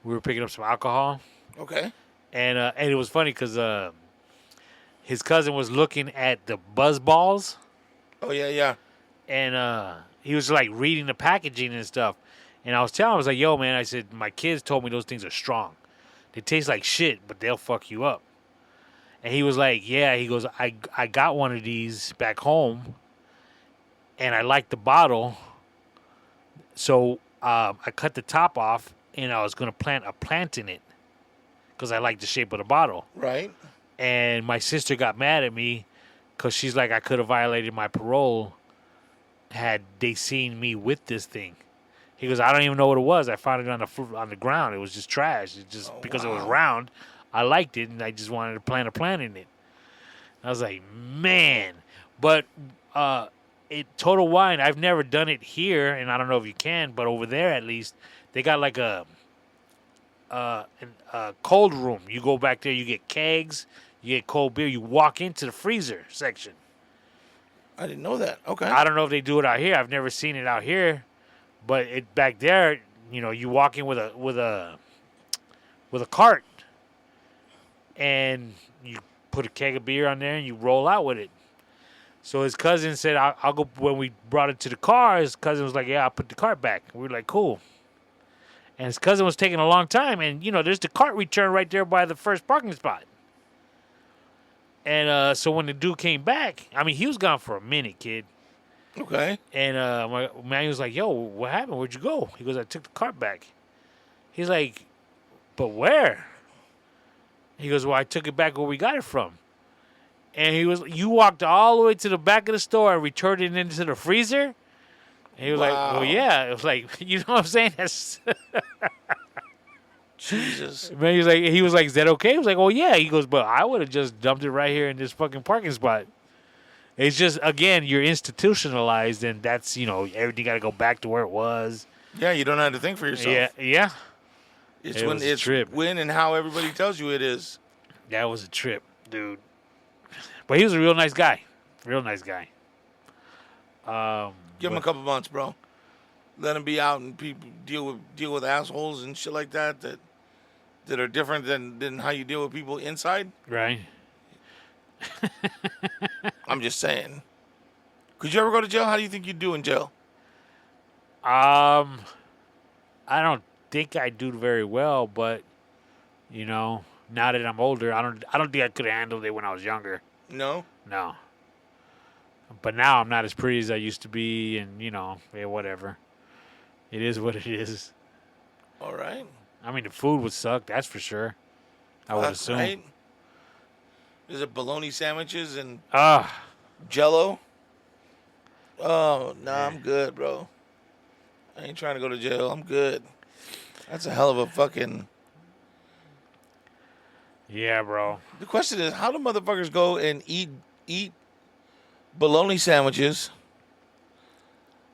We were picking up some alcohol. Okay. And it was funny because his cousin was looking at the buzz balls. Oh, yeah. And he was like reading the packaging and stuff. And I was telling him, I was like, yo, man, I said, my kids told me those things are strong. They taste like shit, but they'll fuck you up. And he was like, yeah, he goes, I got one of these back home. and I liked the bottle. So I cut the top off, and I was going to plant a plant in it because I liked the shape of the bottle. Right. And my sister got mad at me because she's like, I could have violated my parole had they seen me with this thing. He goes, I don't even know what it was. I found it on the ground. It was just trash. It just because it was round, I liked it, and I just wanted to plant a plant in it. I was like, man. But Total Wine, I've never done it here, and I don't know if you can, but over there at least, they got like a cold room. You go back there, you get kegs, you get cold beer. You walk into the freezer section. I didn't know that. Okay. I don't know if they do it out here. I've never seen it out here, but it back there, you walk in with a cart, and you put a keg of beer on there, and you roll out with it. So his cousin said, I'll go. When we brought it to the car, his cousin was like, yeah, I'll put the cart back. We were like, cool. And his cousin was taking a long time, and there's the cart return right there by the first parking spot. And so when the dude came back, I mean, he was gone for a minute, kid. Okay. And my man was like, yo, what happened? Where'd you go? He goes, I took the cart back. He's like, but where? He goes, well, I took it back where we got it from. And you walked all the way to the back of the store and returned it into the freezer? And he was like, well, yeah. It was like, you know what I'm saying? That's Jesus. Man, he was like, is that okay? He was like, oh, yeah. He goes, but I would have just dumped it right here in this fucking parking spot. It's just, again, you're institutionalized, and that's, everything got to go back to where it was. Yeah, you don't have to think for yourself. Yeah. It's when and how everybody tells you it is. That was a trip, dude. But he was a real nice guy. Real nice guy. Give him a couple months, bro. Let him be out and people deal with assholes and shit like that are different than how you deal with people inside. Right. I'm just saying. Could you ever go to jail? How do you think you'd do in jail? I don't think I do very well, but now that I'm older, I don't think I could have handled it when I was younger. No? No. But now I'm not as pretty as I used to be, and whatever. It is what it is. All right. I mean, the food would suck, that's for sure. I would assume. Right. Is it bologna sandwiches and Jello? Oh, no, I'm good, bro. I ain't trying to go to jail. I'm good. That's a hell of a fucking... Yeah, bro. The question is, how do motherfuckers go and eat bologna sandwiches,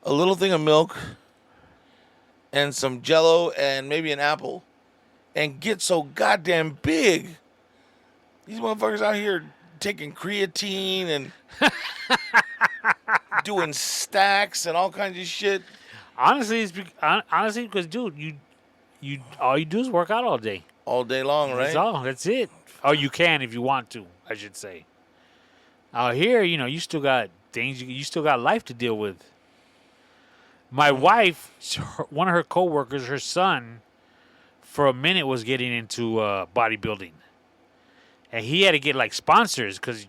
a little thing of milk, and some Jello and maybe an apple, and get so goddamn big? These motherfuckers out here taking creatine and doing stacks and all kinds of shit. Honestly, because dude, you all you do is work out all day. All day long, right? That's it. Oh, you can if you want to, I should say. Out here, you still got things. You still got life to deal with. My wife, one of her coworkers, her son, for a minute was getting into bodybuilding, and he had to get like sponsors because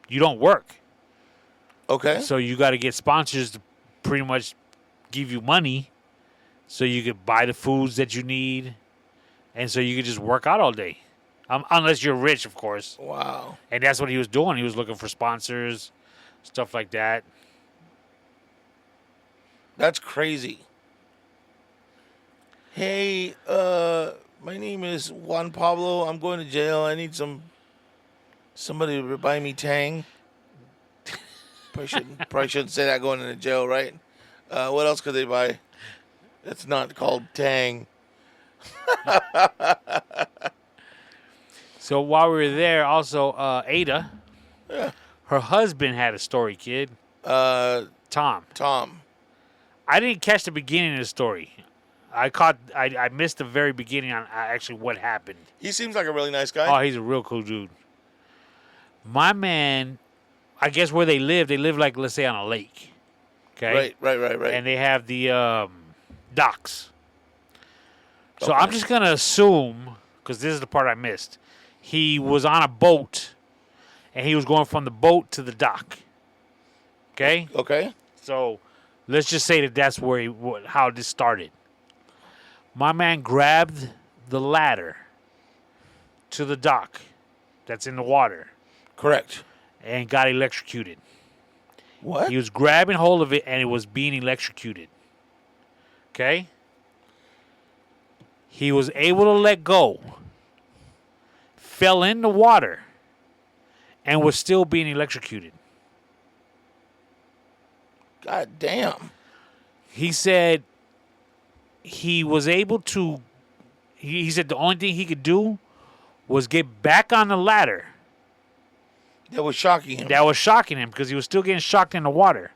you don't work. Okay. So you got to get sponsors to pretty much give you money, so you could buy the foods that you need. And so you could just work out all day. Unless you're rich, of course. Wow. And that's what he was doing. He was looking for sponsors, stuff like that. That's crazy. Hey, my name is Juan Pablo. I'm going to jail. I need somebody to buy me Tang. Probably shouldn't say that going into jail, right? What else could they buy? It's not called Tang. So while we were there, also Ada, Yeah. her husband had a story, kid. Tom. I didn't catch the beginning of the story. I missed the very beginning on actually what happened. He seems like a really nice guy. Oh, he's a real cool dude. My man, I guess where they live like, let's say, on a lake. Okay? Right. And they have the docks. So Okay. I'm just going to assume, because this is the part I missed, he was on a boat, and he was going from the boat to the dock. Okay? Okay. So Let's just say that that's where how this started. My man grabbed the ladder to the dock that's in the water Correct. and got electrocuted. What? He was grabbing hold of it and it was being electrocuted. Okay? He was able to let go, fell in the water, and was still being electrocuted. God damn. He said he was able to, he said the only thing he could do was get back on the ladder. That was shocking him. That was shocking him because he was still getting shocked in the water.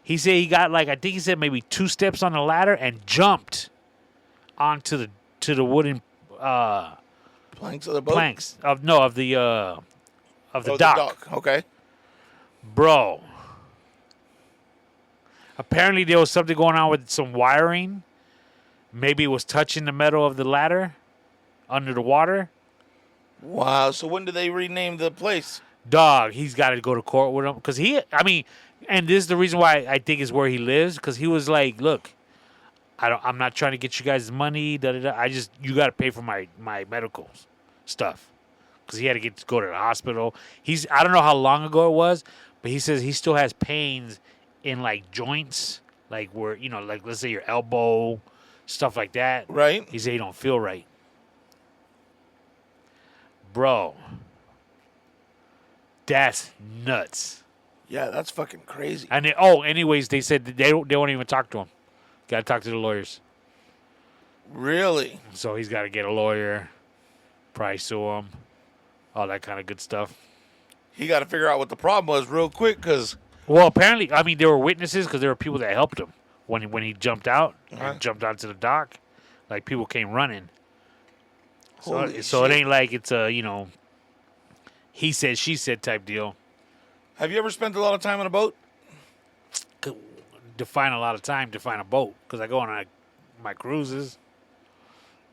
He said he got I think he said maybe 2 steps on the ladder and jumped onto the wooden Planks of the boat? planks of the Oh, dock. Okay. Bro. Apparently there was something going on with some wiring. Maybe it was touching the metal of the ladder under the water. Wow. So when did they rename the place? Dog, he's got to go to court with him because and this is the reason why I think is where he lives because he was like, look, I'm not trying to get you guys money. You got to pay for my medical stuff because he had to go to the hospital. I don't know how long ago it was, but he says he still has pains in like joints, like where like let's say your elbow, stuff like that. Right. He said he don't feel right, bro. That's nuts. Yeah, that's fucking crazy. And anyways, they said they won't even talk to him. Got to talk to the lawyers. Really? So he's got to get a lawyer, probably sue him, all that kind of good stuff. He got to figure out what the problem was real quick because... Well, apparently, there were witnesses because there were people that helped him when he jumped out and jumped onto the dock. Like, people came running. So it ain't like it's a, he said, she said type deal. Have you ever spent a lot of time on a boat? Define a lot of time to find a boat because I go on my cruises.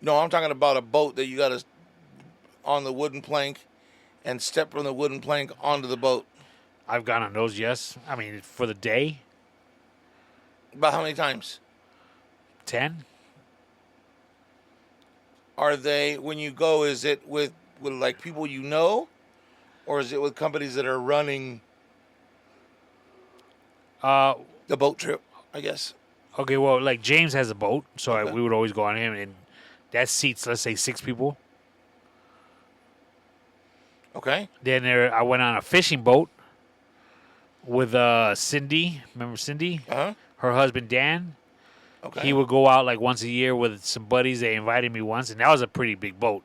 No, I'm talking about a boat that you got to on the wooden plank and step from the wooden plank onto the boat. I've gone on those, yes. For the day. About how many times? 10. Are they, when you go, is it with like people you know? Or is it with companies that are running the boat trip, I guess? Okay, well, like James has a boat, so Okay. we would always go on him, and that seats, let's say, 6 people. Okay. Then I went on a fishing boat with Cindy. Remember Cindy? Uh-huh. Her husband, Dan. Okay. He would go out like once a year with some buddies. They invited me once, and that was a pretty big boat.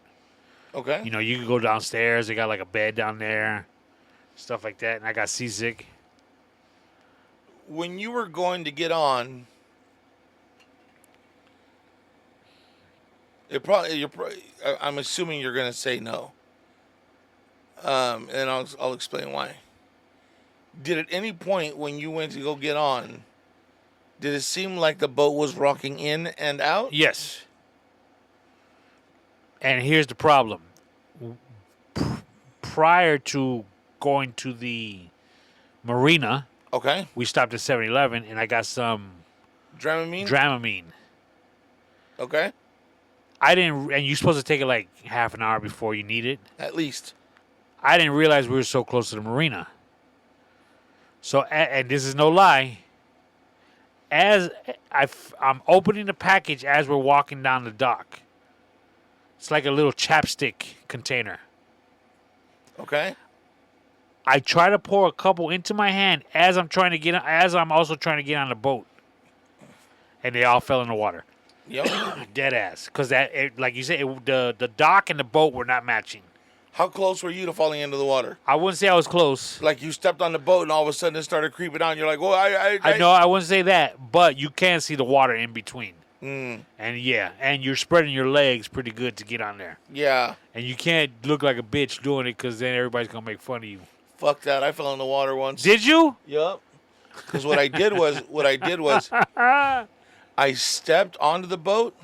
Okay. You could go downstairs. They got like a bed down there, stuff like that, and I got seasick. When you were going to get on, I'm assuming you're going to say no. And I'll explain why. Did at any point when you went to go get on, did it seem like the boat was rocking in and out? Yes. And here's the problem. Prior to going to the marina, Okay. we stopped at 7-Eleven, and I got some Dramamine. Okay. And you're supposed to take it like half an hour before you need it. At least. I didn't realize we were so close to the marina. So, and this is no lie, as I'm opening the package as we're walking down the dock. It's like a little chapstick container. Okay. I try to pour a couple into my hand as I'm also trying to get on the boat, and they all fell in the water. Yep. Dead ass, because like you said, the dock and the boat were not matching. How close were you to falling into the water? I wouldn't say I was close. Like you stepped on the boat and all of a sudden it started creeping down. You're like, well, I know I wouldn't say that, but you can see the water in between. Mm. And you're spreading your legs pretty good to get on there. Yeah. And you can't look like a bitch doing it because then everybody's going to make fun of you. Fuck that. I fell in the water once. Did you? Yep. Because what I did was I stepped onto the boat,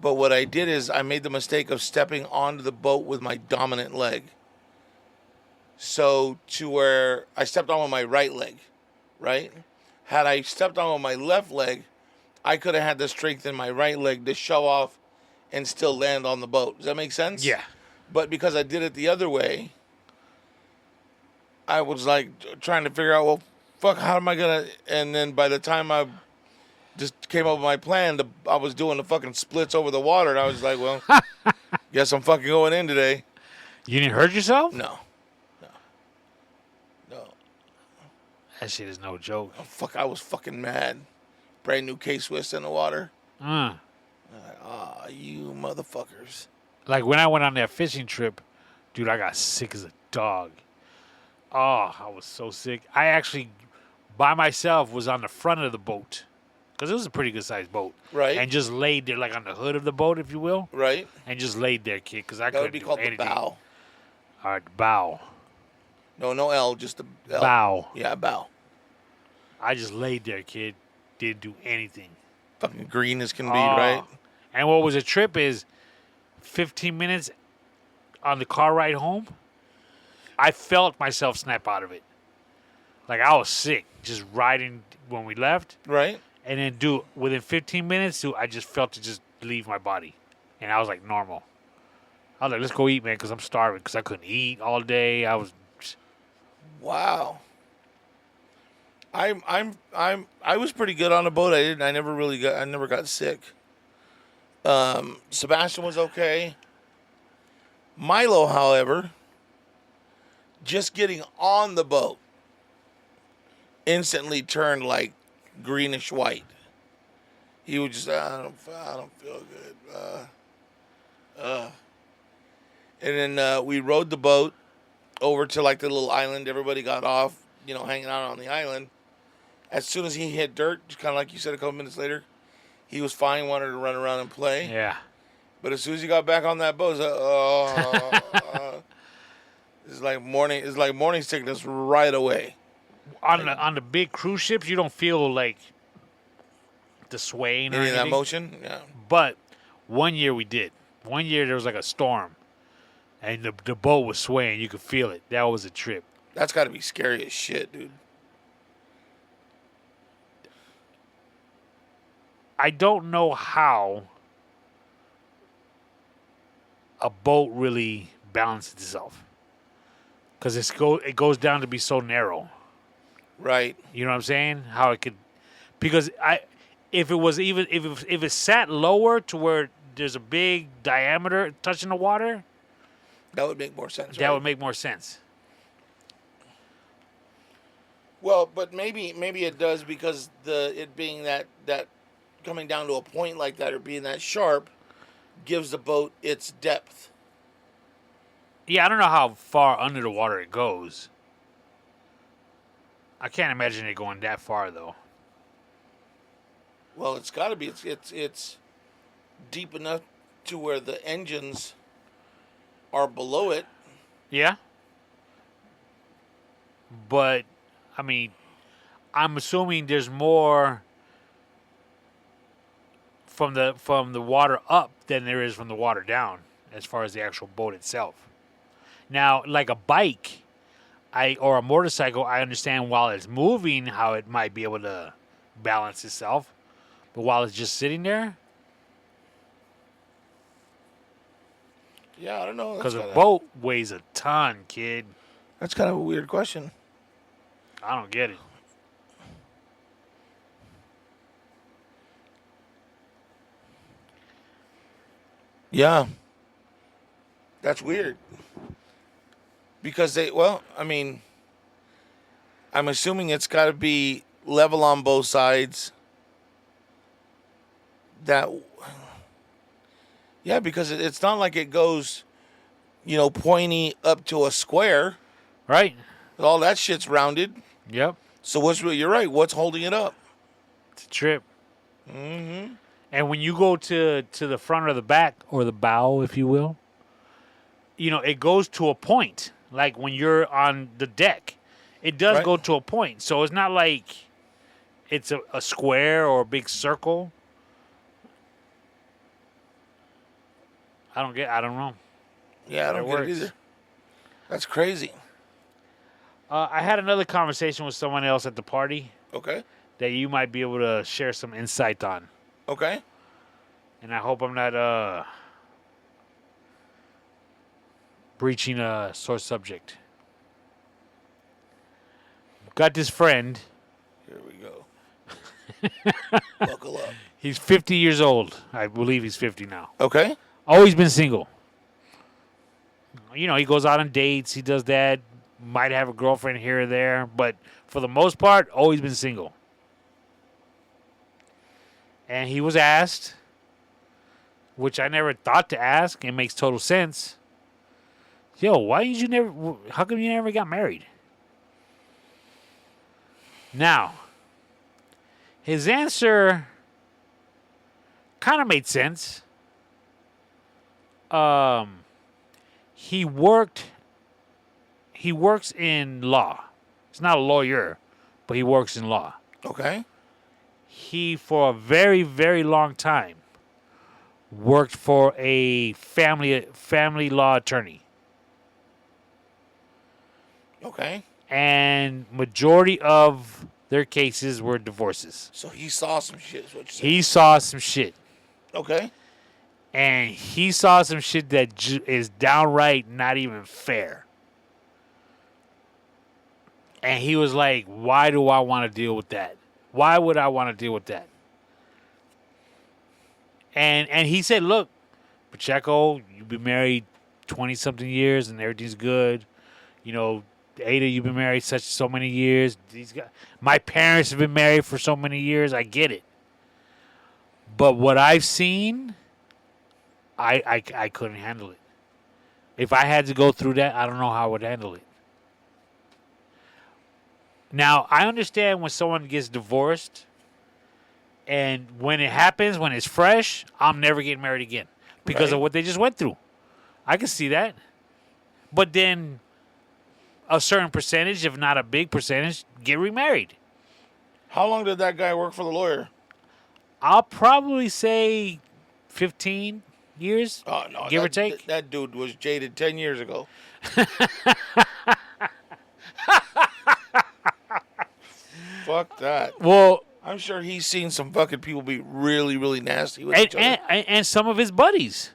but what I did is I made the mistake of stepping onto the boat with my dominant leg. So to where I stepped on with my right leg, right? Had I stepped on with my left leg, I could have had the strength in my right leg to shove off and still land on the boat. Does that make sense? Yeah. But because I did it the other way, I was like trying to figure out, well, fuck, how am I gonna? And then by the time I just came up with my plan, I was doing the fucking splits over the water, and I was like, well, guess I'm fucking going in today. You didn't hurt yourself? No. That shit is no joke. Oh, fuck, I was fucking mad. Brand new K-Swiss in the water. You motherfuckers. Like when I went on that fishing trip, dude, I got sick as a dog. Oh, I was so sick. I actually, by myself, was on the front of the boat. Because it was a pretty good-sized boat. Right. And just laid there, like on the hood of the boat, if you will. Right. And just laid there, kid, because I That would couldn't be do called anything. the bow. All right, the bow. No L, just the L. Bow. Yeah, bow. I just laid there, kid. Didn't do anything. Fucking green as can be, right? And what was a trip is 15 minutes on the car ride home. I felt myself snap out of it. Like I was sick just riding when we left. Right. And then, dude, within 15 minutes, dude, I just felt it just leave my body. And I was like, normal. I was like, let's go eat, man, because I'm starving. Because I couldn't eat all day. I was... Wow. I was pretty good on the boat. I never got sick. Sebastian was okay. Milo, however, just getting on the boat instantly turned like greenish white. He was just, I don't feel good. And then we rode the boat over to like the little island. Everybody got off, hanging out on the island. As soon as he hit dirt, just kind of like you said a couple minutes later, he was fine, wanted to run around and play. Yeah. But as soon as he got back on that boat, it's like morning sickness right away. On the big cruise ships, you don't feel like the swaying or Any anything. of that motion? Yeah. But one year we did. One year there was like a storm, and the boat was swaying. You could feel it. That was a trip. That's got to be scary as shit, dude. I don't know how a boat really balances itself, because it goes down to be so narrow. Right. You know what I'm saying? How it could, because if it sat lower to where there's a big diameter touching the water, that would make more sense. That would make more sense. Well, but maybe it does because it being that coming down to a point like that or being that sharp gives the boat its depth. Yeah, I don't know how far under the water it goes. I can't imagine it going that far though. Well, it's got to be. It's deep enough to where the engines are below it. Yeah. But I mean, I'm assuming there's more from the water up than there is from the water down as far as the actual boat itself. Now, like a bike, or a motorcycle, I understand while it's moving how it might be able to balance itself, but while it's just sitting there, yeah, I don't know. Because a boat weighs a ton, kid. That's kind of a weird question. I don't get it. Yeah. That's weird. Because I'm assuming it's got to be level on both sides. Yeah, because it's not like it goes, pointy up to a square. Right. All that shit's rounded. Yep. So you're right. What's holding it up? It's a trip. Mm-hmm. And when you go to the front or the back, or the bow, if you will, it goes to a point. Like when you're on the deck, it does go to a point. So it's not like it's a square or a big circle. I don't know. Yeah, I don't get it either. That's crazy. I had another conversation with someone else at the party. Okay. that you might be able to share some insight on. Okay. And I hope I'm not breaching a sore subject. Got this friend. Here we go. Buckle up. He's 50 years old. I believe he's 50 now. Okay. Always been single. You know, he goes out on dates. He does that. Might have a girlfriend here or there. But for the most part, always been single. And he was asked, which I never thought to ask. It makes total sense. Yo, why did you never... How come you never got married? Now, his answer kind of made sense. He works in law. He's not a lawyer, but he works in law. Okay. He, for a very, very long time, worked for a family law attorney. Okay. And majority of their cases were divorces. So he saw some shit, is what you're saying. He saw some shit. Okay. And he saw some shit that is downright not even fair. And he was like, why do I want to deal with that? Why would I want to deal with that? And he said, look, Pacheco, you've been married 20-something years and everything's good. You know, Ada, you've been married so many years. My parents have been married for so many years. I get it. But what I've seen, I couldn't handle it. If I had to go through that, I don't know how I would handle it. Now, I understand when someone gets divorced, and when it happens, when it's fresh, I'm never getting married again because of what they just went through. I can see that. But then a certain percentage, if not a big percentage, get remarried. How long did that guy work for the lawyer? I'll probably say 15 years, Oh, no, give or take. That dude was jaded 10 years ago. Fuck that. Well, I'm sure he's seen some fucking people be really, really nasty with each other. And some of his buddies.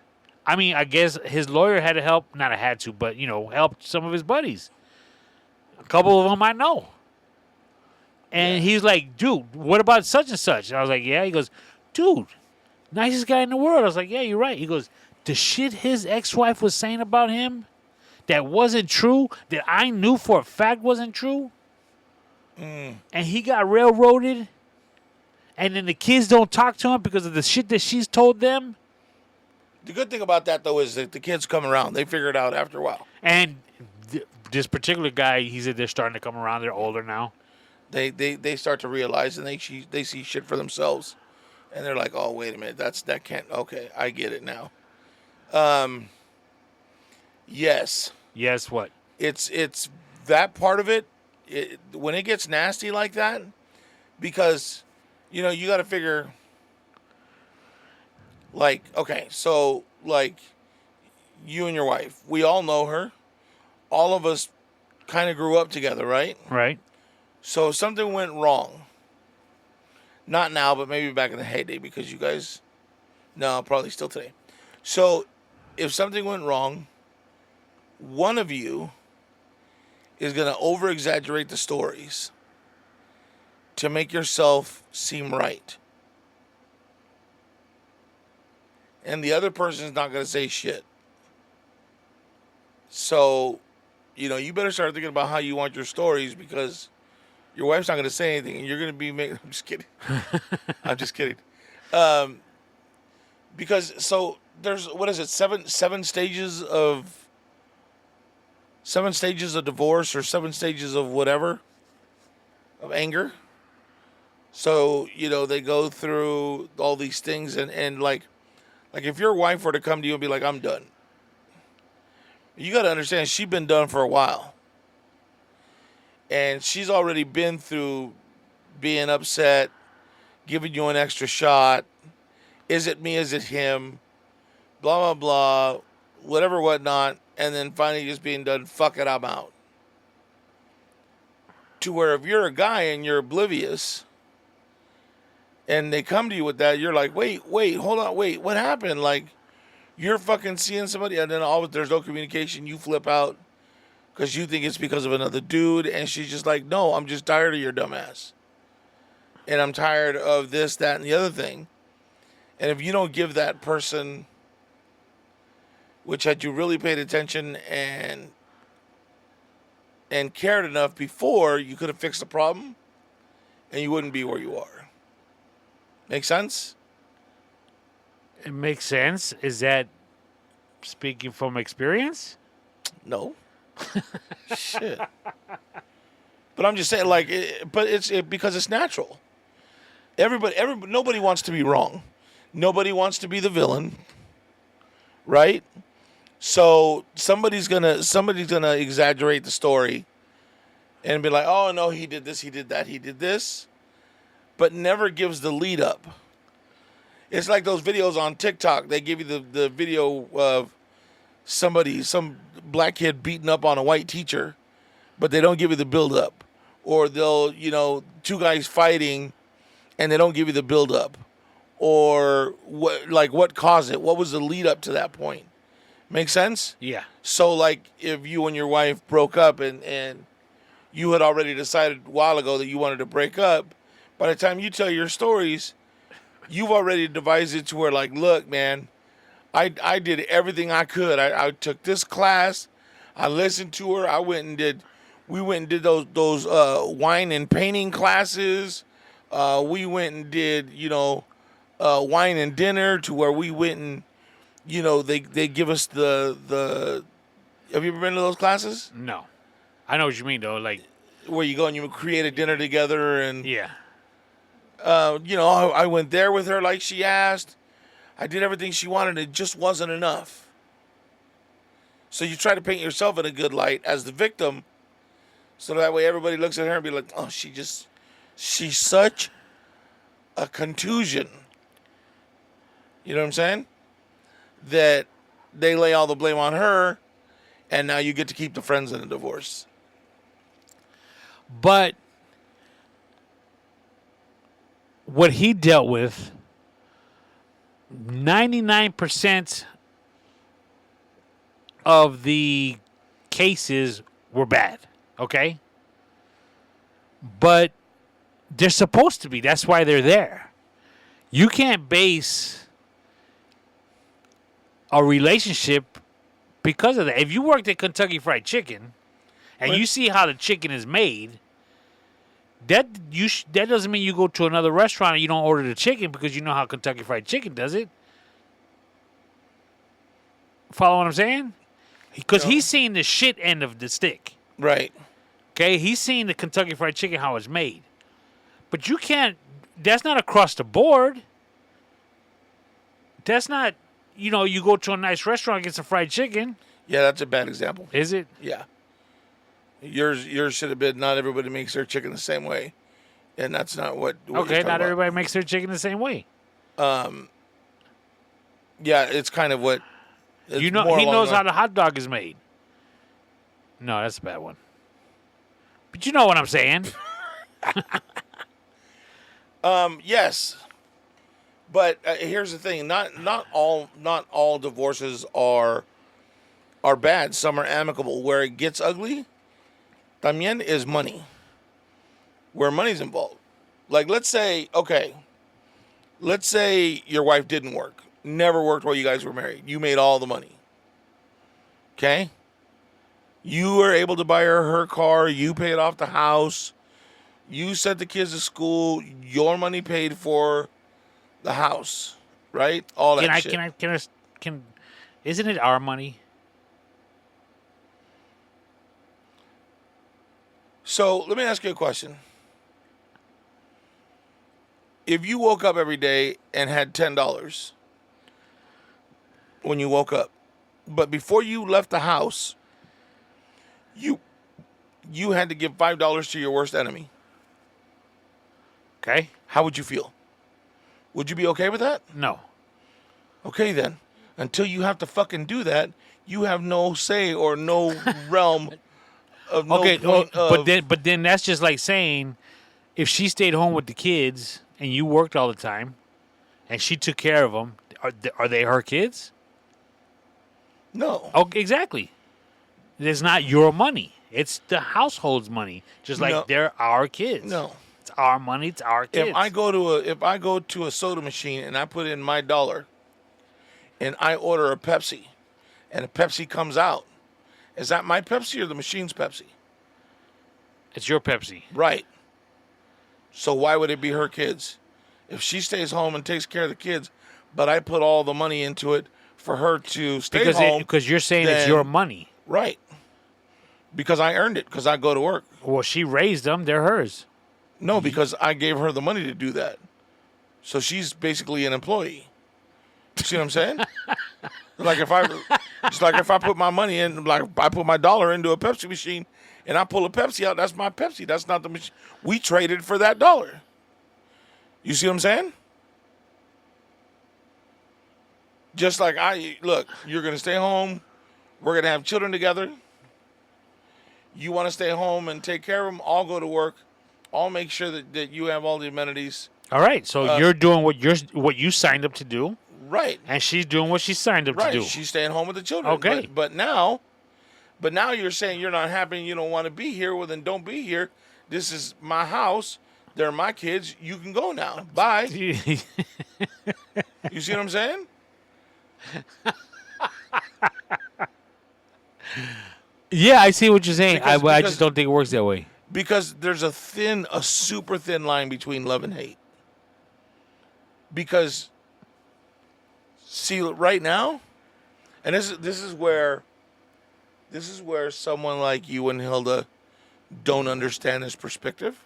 I mean, I guess his lawyer had to help. Not had to, but, you know, helped some of his buddies. A couple of them I know. And he's like, dude, what about such and such? And I was like, yeah. He goes, dude, nicest guy in the world. I was like, yeah, you're right. He goes, the shit his ex-wife was saying about him that wasn't true, that I knew for a fact wasn't true, and he got railroaded, and then the kids don't talk to him because of the shit that she's told them. The good thing about that, though, is that the kids come around. They figure it out after a while. And this particular guy, he said they're starting to come around. They're older now. They start to realize, and they see shit for themselves. And they're like, oh, wait a minute. That can't. Okay, I get it now. Yes. Yes, what? It's that part of it, when it gets nasty like that, because, you know, you got to figure, like, okay, so, like, you and your wife, we all know her. All of us kind of grew up together, right? Right. So if something went wrong, not now, but maybe back in the heyday, because you guys, no, probably still today. So if something went wrong, one of you is going to over-exaggerate the stories to make yourself seem right. And the other person is not going to say shit. So, you know, you better start thinking about how you want your stories, because your wife's not going to say anything, and you're going to be making... I'm just kidding. I'm just kidding. Because, so, there's, what is it, seven stages of divorce, or 7 stages of whatever, of anger. So, you know, they go through all these things, and like if your wife were to come to you and be like, I'm done, you got to understand, she's been done for a while. And she's already been through being upset, giving you an extra shot. Is it me? Is it him? Blah, blah, blah. Whatever, whatnot. And then finally just being done, fuck it, I'm out. To where if you're a guy and you're oblivious, and they come to you with that, you're like, wait, hold on, wait, what happened? Like, you're fucking seeing somebody, and then there's no communication. You flip out because you think it's because of another dude, and she's just like, no, I'm just tired of your dumbass, and I'm tired of this, that, and the other thing. And if you don't give that person, which had you really paid attention and cared enough before, you could have fixed the problem, and you wouldn't be where you are. Make sense? It makes sense. Is that speaking from experience? No. Shit. But I'm just saying, like, because it's natural. Everybody, nobody wants to be wrong. Nobody wants to be the villain, right? So somebody's gonna exaggerate the story and be like, oh no, he did this, he did that, he did this, but never gives the lead up. It's like those videos on TikTok. They give you the video of some black kid beating up on a white teacher, but they don't give you the build up. Or they'll, two guys fighting and they don't give you the build up. Or what caused it? What was the lead up to that point? Make sense? Yeah. So like if you and your wife broke up and you had already decided a while ago that you wanted to break up, by the time you tell your stories, you've already devised it to where, like, look, man, I did everything I could. I took this class. I listened to her. We went and did those wine and painting classes. We went and did, wine and dinner, to where we went and, they give us the have you ever been to those classes? No. I know what you mean, though. Like, where you go and you create a dinner together and, yeah. I went there with her like she asked. I did everything she wanted. It just wasn't enough. So you try to paint yourself in a good light as the victim, so that way everybody looks at her and be like, oh, she's such a contusion. You know what I'm saying? That they lay all the blame on her, and now you get to keep the friends in a divorce. But what he dealt with, 99% of the cases were bad, okay? But they're supposed to be. That's why they're there. You can't base a relationship because of that. If you worked at Kentucky Fried Chicken and you see how the chicken is made, that doesn't mean you go to another restaurant and you don't order the chicken because you know how Kentucky Fried Chicken does it. Follow what I'm saying? Because he's seen the shit end of the stick. Right. Okay? He's seen the Kentucky Fried Chicken, how it's made. But you can't, that's not across the board. That's not, you go to a nice restaurant and get some fried chicken. Yeah, that's a bad example. Is it? Yeah. Yours should have been, not everybody makes their chicken the same way. And that's not what okay, not everybody makes their chicken the same way. Yeah, it's kind of what... He knows how the hot dog is made. No, that's a bad one. But you know what I'm saying. Yes. But here's the thing. Not all divorces are bad. Some are amicable. Where it gets ugly, también, is money. Where money's involved. Like, let's say your wife didn't work. Never worked while you guys were married. You made all the money. Okay? You were able to buy her car. You paid off the house. You sent the kids to school. Your money paid for the house. Right? All that shit. Isn't it our money? So, let me ask you a question. If you woke up every day and had $10 when you woke up, but before you left the house, you had to give $5 to your worst enemy, okay, how would you feel? Would you be okay with that? No. Okay, then. Until you have to fucking do that, you have no say or no realm of no point of... But then that's just like saying, if she stayed home with the kids and you worked all the time, and she took care of them, are they her kids? No. Oh, exactly. It's not your money. It's the household's money. Just like No. they're our kids. No. It's our money. It's our kids. If I go to a soda machine and I put in my dollar, and I order a Pepsi, and a Pepsi comes out, is that my Pepsi or the machine's Pepsi? It's your Pepsi. Right. So why would it be her kids? If she stays home and takes care of the kids, but I put all the money into it for her to stay home. Because you're saying it's your money. Right. Because I earned it, because I go to work. Well, she raised them. They're hers. No, because I gave her the money to do that. So she's basically an employee. You see what I'm saying? It's like if I put my money in, like I put my dollar into a Pepsi machine and I pull a Pepsi out, that's my Pepsi. That's not the machine. We traded for that dollar. You see what I'm saying? Just like look, you're going to stay home. We're going to have children together. You want to stay home and take care of them. I'll go to work. I'll make sure that you have all the amenities. All right. So you're doing what you signed up to do. Right. And she's doing what she signed up to do. She's staying home with the children. Okay. But now you're saying you're not happy and you don't want to be here. Well, then don't be here. This is my house. They're my kids. You can go now. Bye. You see what I'm saying? Yeah, I see what you're saying. Because I just don't think it works that way. Because there's a super thin line between love and hate. Because, see, right now, and this is where someone like you and Hilda don't understand this perspective,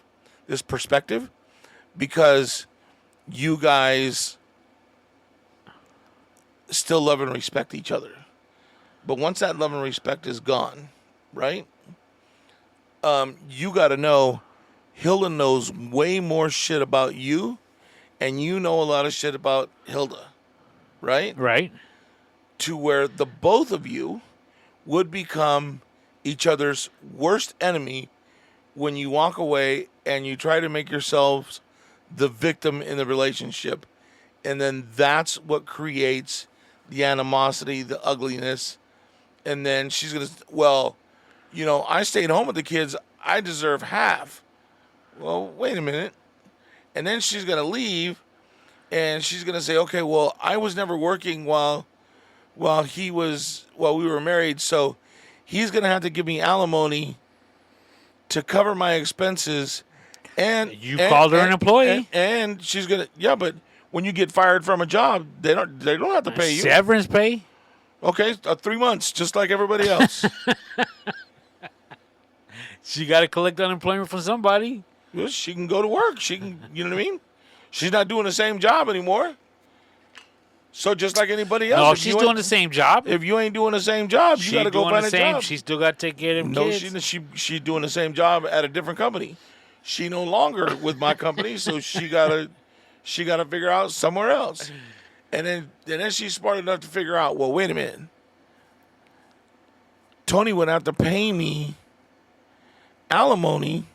because you guys still love and respect each other. But once that love and respect is gone, right? You got to know Hilda knows way more shit about you, and you know a lot of shit about Hilda, right? Right. To where the both of you would become each other's worst enemy when you walk away and you try to make yourselves the victim in the relationship. And then that's what creates the animosity, the ugliness. And then she's going to, well, I stayed home with the kids. I deserve half. Well, wait a minute. And then she's going to leave and she's going to say, okay, well, I was never working while we were married. So he's going to have to give me alimony to cover my expenses. And you called her an employee. And she's going to, yeah, but when you get fired from a job, they don't have to pay you. Severance pay? Okay, 3 months, just like everybody else. She got to collect unemployment from somebody. Well, she can go to work. She can, you know what I mean? She's not doing the same job anymore. So just like anybody else. No, if she's doing the same job. If you ain't doing the same job, you got to go find a job. She still got to take care of them kids. No, she's doing the same job at a different company. She no longer with my company, so she gotta figure out somewhere else. And then she's smart enough to figure out, well, wait a minute. Tony would have to pay me alimony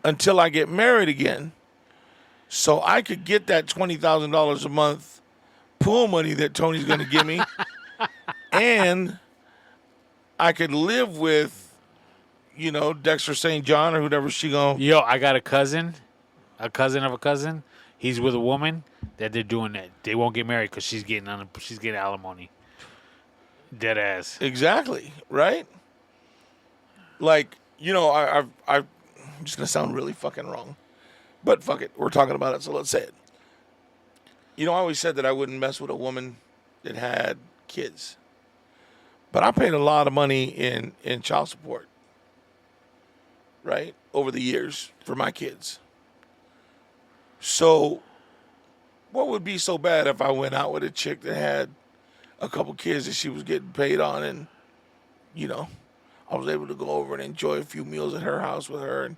until I get married again, so I could get that $20,000 a month pool money that Tony's going to give me, and I could live with, Dexter St. John or whoever she going. Yo, I got a cousin of a cousin. He's with a woman that they're doing that. They won't get married because she's getting alimony. Dead ass. Exactly, right? Like, I'm just going to sound really fucking wrong. But fuck it. We're talking about it, so let's say it. I always said that I wouldn't mess with a woman that had kids. But I paid a lot of money in child support, right, over the years for my kids. So what would be so bad if I went out with a chick that had a couple kids that she was getting paid on, and, I was able to go over and enjoy a few meals at her house with her and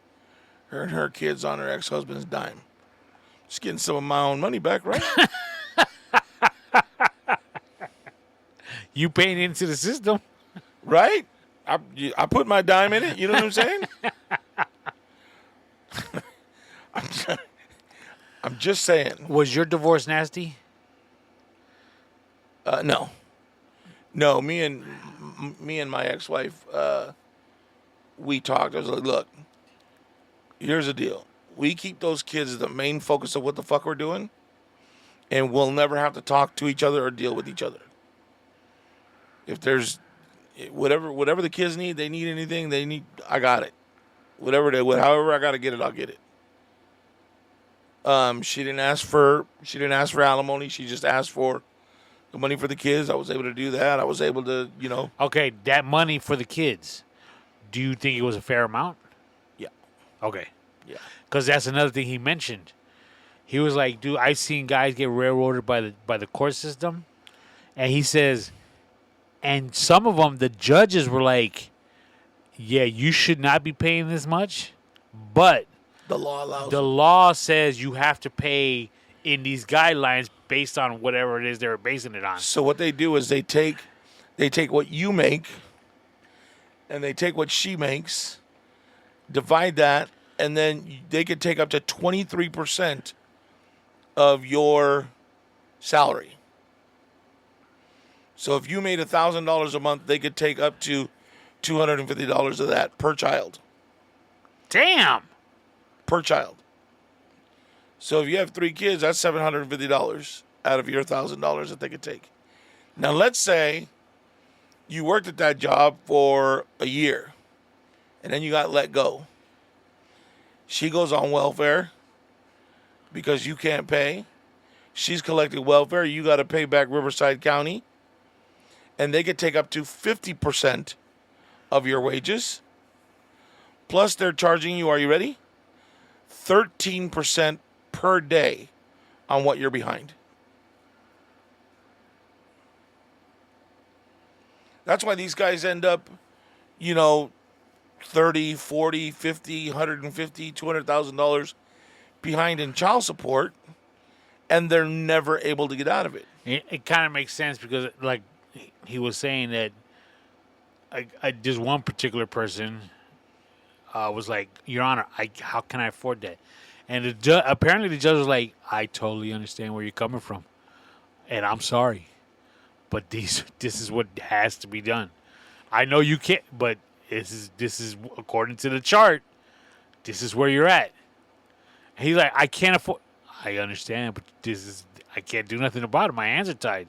her kids on her ex-husband's dime. Just getting some of my own money back, right? You paying into the system. Right? I put my dime in it. You know what I'm saying? Just saying. Was your divorce nasty? No. No, me and my ex-wife, we talked. I was like, look, here's the deal. We keep those kids as the main focus of what the fuck we're doing, and we'll never have to talk to each other or deal with each other. If there's whatever the kids need, they need anything, I got it. However I got to get it, I'll get it. She didn't ask for alimony. She just asked for the money for the kids. I was able to do that. I was able to, Okay, that money for the kids. Do you think it was a fair amount? Yeah. Okay. Yeah. Because that's another thing he mentioned. He was like, dude, I've seen guys get railroaded by the court system. And he says, and some of them, the judges were like, yeah, you should not be paying this much. But the law allows the law says you have to pay in these guidelines based on whatever it is they're basing it on. So what they do is they take what you make and they take what she makes, divide that, and then they could take up to 23% of your salary. So if you made $1,000 a month, they could take up to $250 of that per child. Damn. Per child. So if you have 3 kids, that's $750 out of your $1,000 that they could take. Now let's say you worked at that job for a year, and then you got let go. She goes on welfare because you can't pay. She's collecting welfare. You got to pay back Riverside County. And they could take up to 50% of your wages. Plus they're charging you, are you ready? 13% per day on what you're behind. That's why these guys end up, 30, 40, 50, 150, $200,000 behind in child support, and they're never able to get out of it. It kind of makes sense because, like he was saying, that just one particular person was like, Your Honor, how can I afford that? And apparently the judge was like, I totally understand where you're coming from, and I'm sorry, but this is what has to be done. I know you can't, but this is according to the chart. This is where you're at. And he's like, I can't afford. I understand, but I can't do nothing about it. My hands are tied.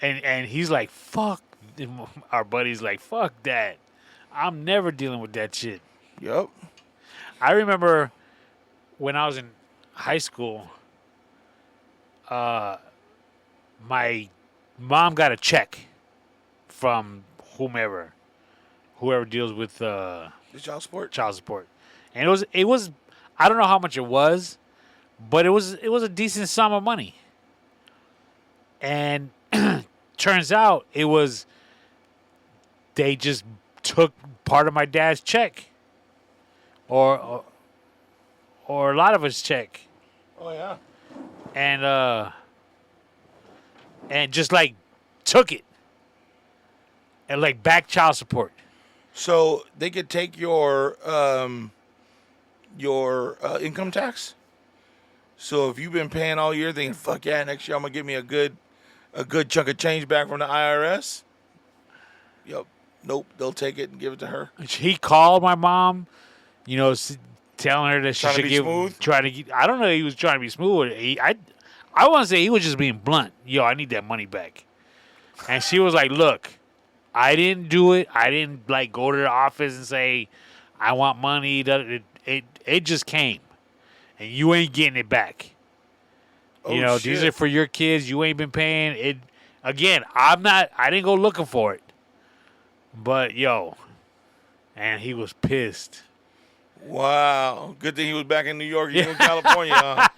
And he's like, fuck. Our buddy's like, fuck that. I'm never dealing with that shit. Yep. I remember when I was in high school, my mom got a check from whoever deals with the child support. And it was I don't know how much it was, but it was a decent sum of money. And turns out they just took part of my dad's check, or a lot of his check. Oh yeah. And just like took it and like back child support. So they could take your income tax. So if you've been paying all year, thinking, "Fuck yeah, next year I'm gonna give me a good chunk of change back from the IRS." Yep. Nope. They'll take it and give it to her. He called my mom, telling her that she Trying to should be give. smooth? I don't know if he was trying to be smooth. I want to say he was just being blunt. Yo, I need that money back. And she was like, "Look, I didn't do it. I didn't go to the office and say I want money. It just came, and you ain't getting it back. Oh, These shit. are for your kids. You ain't been paying it. Again, I didn't go looking for it, but and he was pissed. Wow. Good thing he was back in New York. You in California. Huh?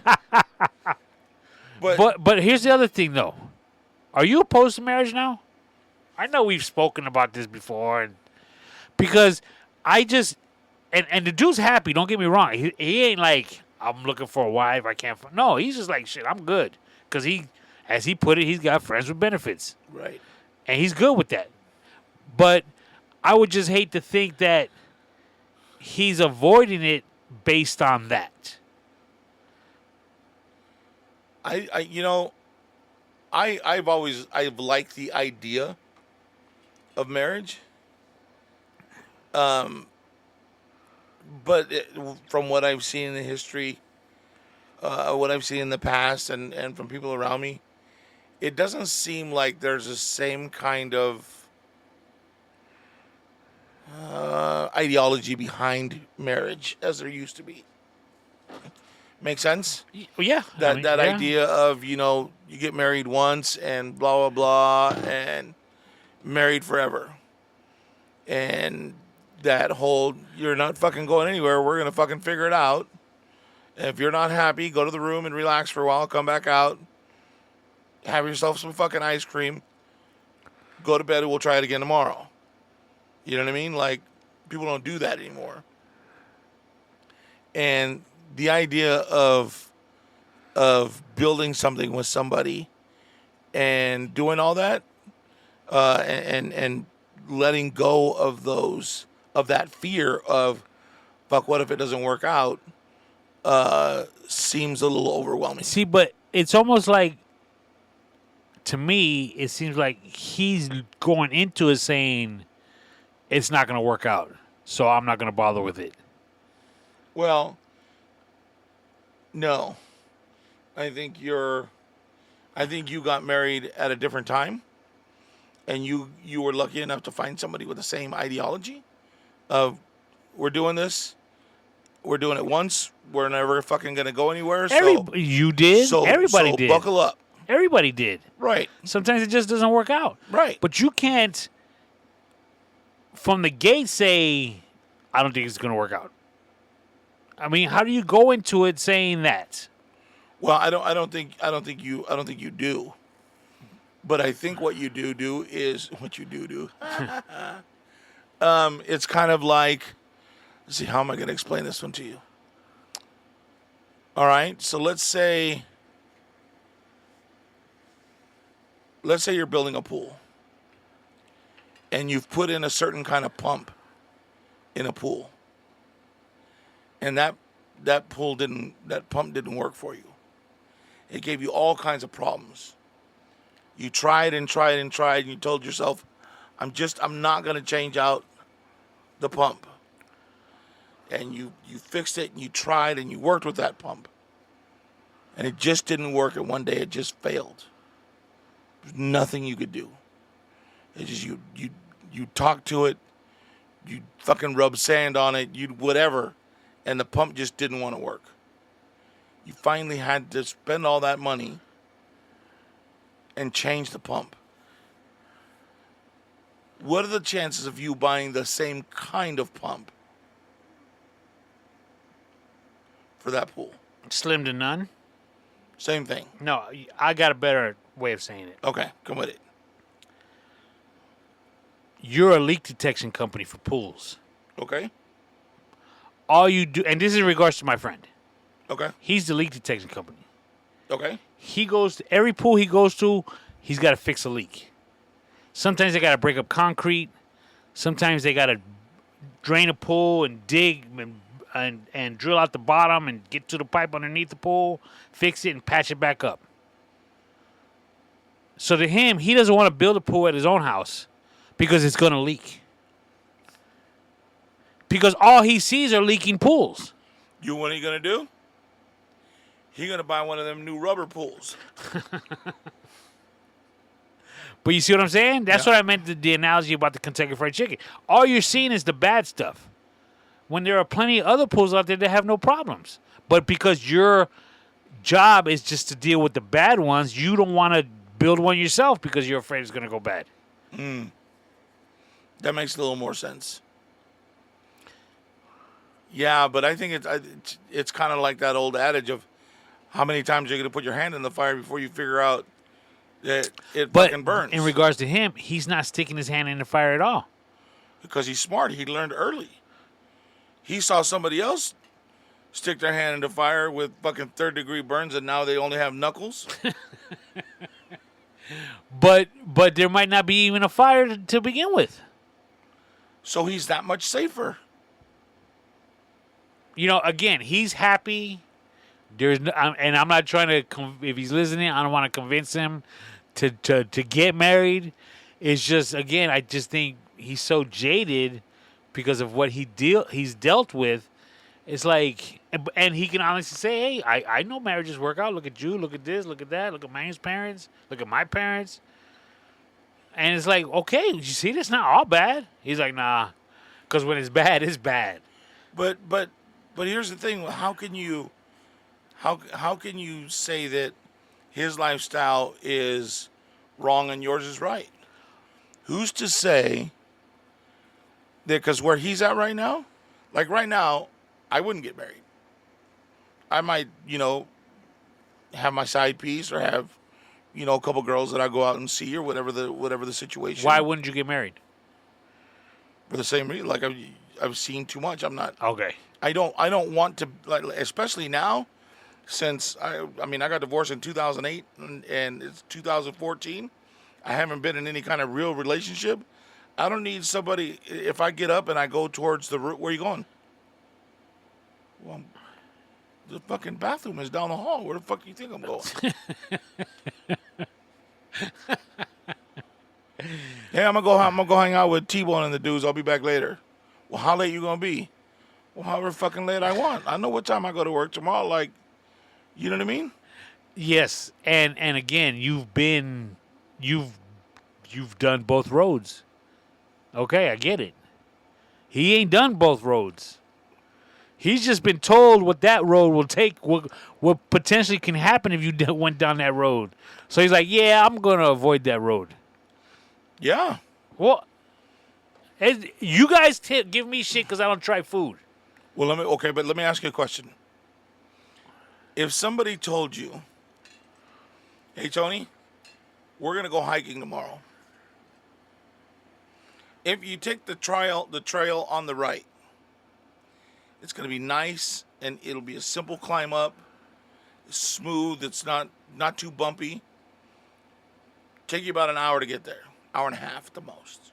But here's the other thing, though. Are you opposed to marriage now? I know we've spoken about this before, because I just and the dude's happy. Don't get me wrong. He ain't like, I'm looking for a wife. I can't. No, he's just like, shit, I'm good, because as he put it, he's got friends with benefits, Right. and he's good with that. But I would just hate to think that he's avoiding it based on that. you know, I've liked the idea of marriage. Um, but from what I've seen in the history, what I've seen in the past, and from people around me, it doesn't seem like there's the same kind of ideology behind marriage as there used to be. Make sense? Well, yeah. That Yeah. idea of, you get married once and blah blah blah and married forever, and that whole you're not fucking going anywhere. We're gonna fucking figure it out. And if you're not happy, go to the room and relax for a while. Come back out, have yourself some fucking ice cream. Go to bed and we'll try it again tomorrow. You know what I mean? Like, people don't do that anymore. And the idea of building something with somebody and doing all that, and letting go of that fear of, fuck, what if it doesn't work out, seems a little overwhelming. See, but it's almost like, to me, it seems like he's going into it saying it's not going to work out, so I'm not going to bother with it. Well, no. I think you got married at a different time, and you were lucky enough to find somebody with the same ideology of, we're doing this, we're doing it once, we're never fucking going to go anywhere. You did. Everybody did. Buckle up. Everybody did. Right. Sometimes it just doesn't work out. Right. But you can't, from the gate, say, I don't think it's going to work out. I mean, how do you go into it saying that? Well, I don't think you do. But I think what you do is what you do. It's kind of like, let's see, how am I going to explain this one to you? All right. So let's say you're building a pool, and you've put in a certain kind of pump in a pool, and that pump didn't work for you. It gave you all kinds of problems. You tried and tried and tried, and you told yourself, I'm not going to change out the pump. And you fixed it, and you tried, and you worked with that pump. And it just didn't work, and one day it just failed. There's nothing you could do. It's just you talk to it, you fucking rub sand on it, you whatever, and the pump just didn't want to work. You finally had to spend all that money and change the pump. What are the chances of you buying the same kind of pump for that pool? Slim to none? Same thing. No, I got a better way of saying it. Okay, come with it. You're a leak detection company for pools. Okay. All you do, and this is in regards to my friend. Okay. He's the leak detection company. Okay. He goes to every pool he goes to, he's got to fix a leak. Sometimes they got to break up concrete. Sometimes they got to drain a pool and dig and drill out the bottom and get to the pipe underneath the pool, fix it, and patch it back up. So to him, he doesn't want to build a pool at his own house because it's going to leak. Because all he sees are leaking pools. What are you going to do? He's going to buy one of them new rubber pools. But you see what I'm saying? That's Yeah. what I meant, the analogy about the Kentucky Fried Chicken. All you're seeing is the bad stuff. When there are plenty of other pools out there that have no problems. But because your job is just to deal with the bad ones, you don't want to build one yourself because you're afraid it's going to go bad. That makes a little more sense. Yeah, but I think it's kind of like that old adage of how many times you're going to put your hand in the fire before you figure out that it fucking burns. In regards to him, he's not sticking his hand in the fire at all. Because he's smart. He learned early. He saw somebody else stick their hand in the fire with fucking third-degree burns, and now they only have knuckles. But there might not be even a fire to begin with. So he's that much safer. You know, again, he's happy And I'm not trying to. If he's listening, I don't want to convince him to get married. It's just again, I just think he's so jaded because of what he's dealt with. It's like, and he can honestly say, "Hey, I know marriages work out. Look at you. Look at this. Look at that. Look at Manny's parents. Look at my parents." And it's like, okay, you see, that's not all bad. He's like, nah, because when it's bad, it's bad. But here's the thing: how can you say that his lifestyle is wrong and yours is right? Who's to say that? Because where he's at right now, like right now, I wouldn't get married. I might, have my side piece or have, a couple girls that I go out and see or whatever the situation. Why wouldn't you get married? For the same reason, like I've seen too much. I'm not. Okay. I don't want to, like, especially now, since I got divorced in 2008 and it's 2014. I haven't been in any kind of real relationship. I don't need somebody. If I get up and I go towards the route, where are you going? Well, the fucking bathroom is down the hall. Where the fuck do you think I'm going? Hey, I'm gonna go hang out with T-Bone and the dudes. I'll be back later. Well, how late you gonna be? Well, however fucking late I want. I know what time I go to work tomorrow. Like, you know what I mean? Yes, and again, you've done both roads. Okay, I get it. He ain't done both roads. He's just been told what that road will take, what potentially can happen if you went down that road. So he's like, yeah, I'm going to avoid that road. Yeah. Well, you guys give me shit because I don't try food. Well, but let me ask you a question. If somebody told you, hey, Tony, we're going to go hiking tomorrow. If you take the trail on the right, it's going to be nice and it'll be a simple climb up. It's smooth. It's not too bumpy. Take you about an hour to get there. Hour and a half at the most.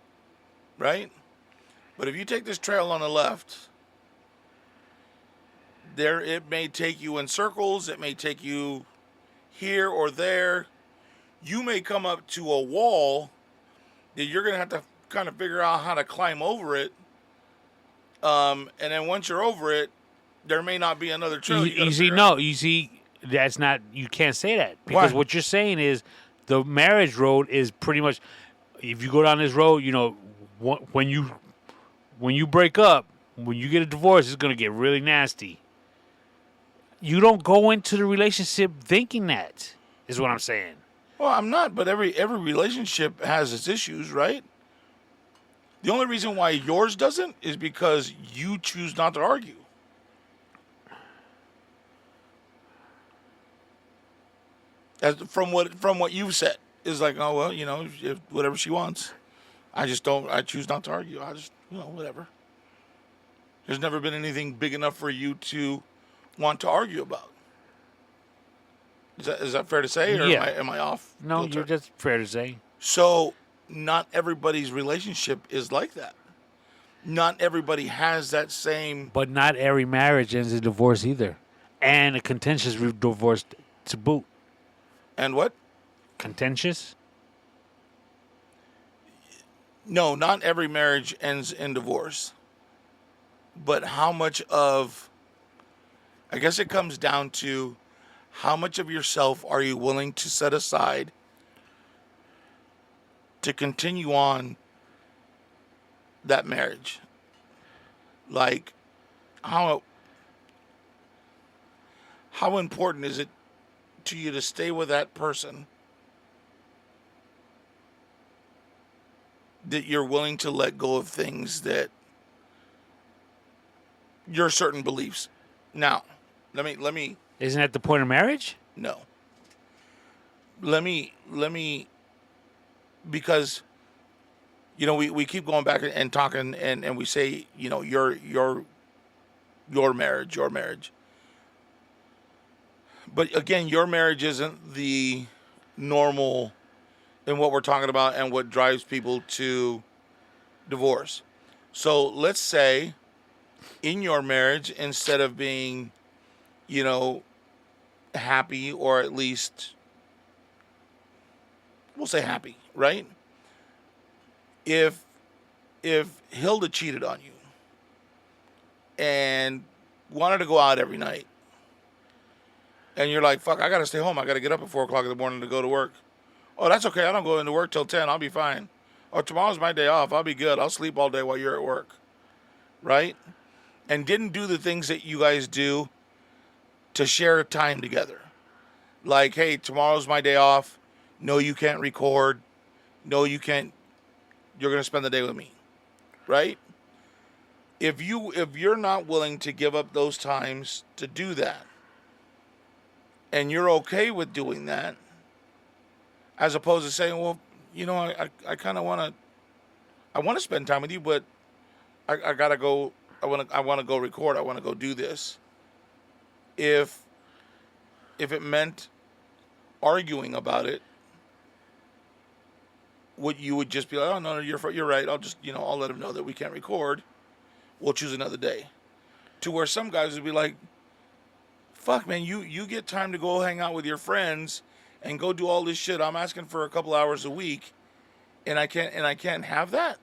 Right? But if you take this trail on the left, it may take you in circles. It may take you here or there. You may come up to a wall that you're going to have to kind of figure out how to climb over it. And then once you're over it, there may not be another trail. You see, that's not, you can't say that. Because what you're saying is the marriage road is pretty much, if you go down this road, when you break up, when you get a divorce, it's going to get really nasty. You don't go into the relationship thinking that, is what I'm saying. Well, I'm not, but every relationship has its issues, right? The only reason why yours doesn't is because you choose not to argue. From what you've said, is like, oh well, if whatever she wants. I choose not to argue. I just, whatever. There's never been anything big enough for you to want to argue about. Is that fair to say, or yeah. am I off? No, you're just fair to say. So, not everybody's relationship is like that. Not everybody has that same. But not every marriage ends in divorce either, and a contentious divorce to boot. And what? Contentious? No, not every marriage ends in divorce. But how much of, I guess it comes down to how much of yourself are you willing to set aside to continue on that marriage? Like, how important is it to you to stay with that person that you're willing to let go of things that your certain beliefs? Now, let me. Isn't that the point of marriage? No. Let me, because, we keep going back and talking and we say, your marriage. But again, your marriage isn't the normal in what we're talking about and what drives people to divorce. So let's say in your marriage, instead of being, happy, or at least we'll say happy, right? If Hilda cheated on you and wanted to go out every night, and you're like, fuck, I gotta stay home. I gotta get up at 4 o'clock in the morning to go to work. Oh, that's okay. I don't go into work till 10. I'll be fine. Oh, tomorrow's my day off. I'll be good. I'll sleep all day while you're at work. Right? And didn't do the things that you guys do to share time together. Like, hey, tomorrow's my day off. No, you can't record. No, you can't. You're going to spend the day with me. Right? If you're not willing to give up those times to do that, and you're okay with doing that, as opposed to saying, well, I kind of I want to spend time with you, but I gotta go. I want to go record. I want to go do this. If it meant arguing about it, you would just be like, oh no, you're right. I'll just I'll let him know that we can't record. We'll choose another day. To where some guys would be like, fuck man, you get time to go hang out with your friends and go do all this shit. I'm asking for a couple hours a week, and I can't have that.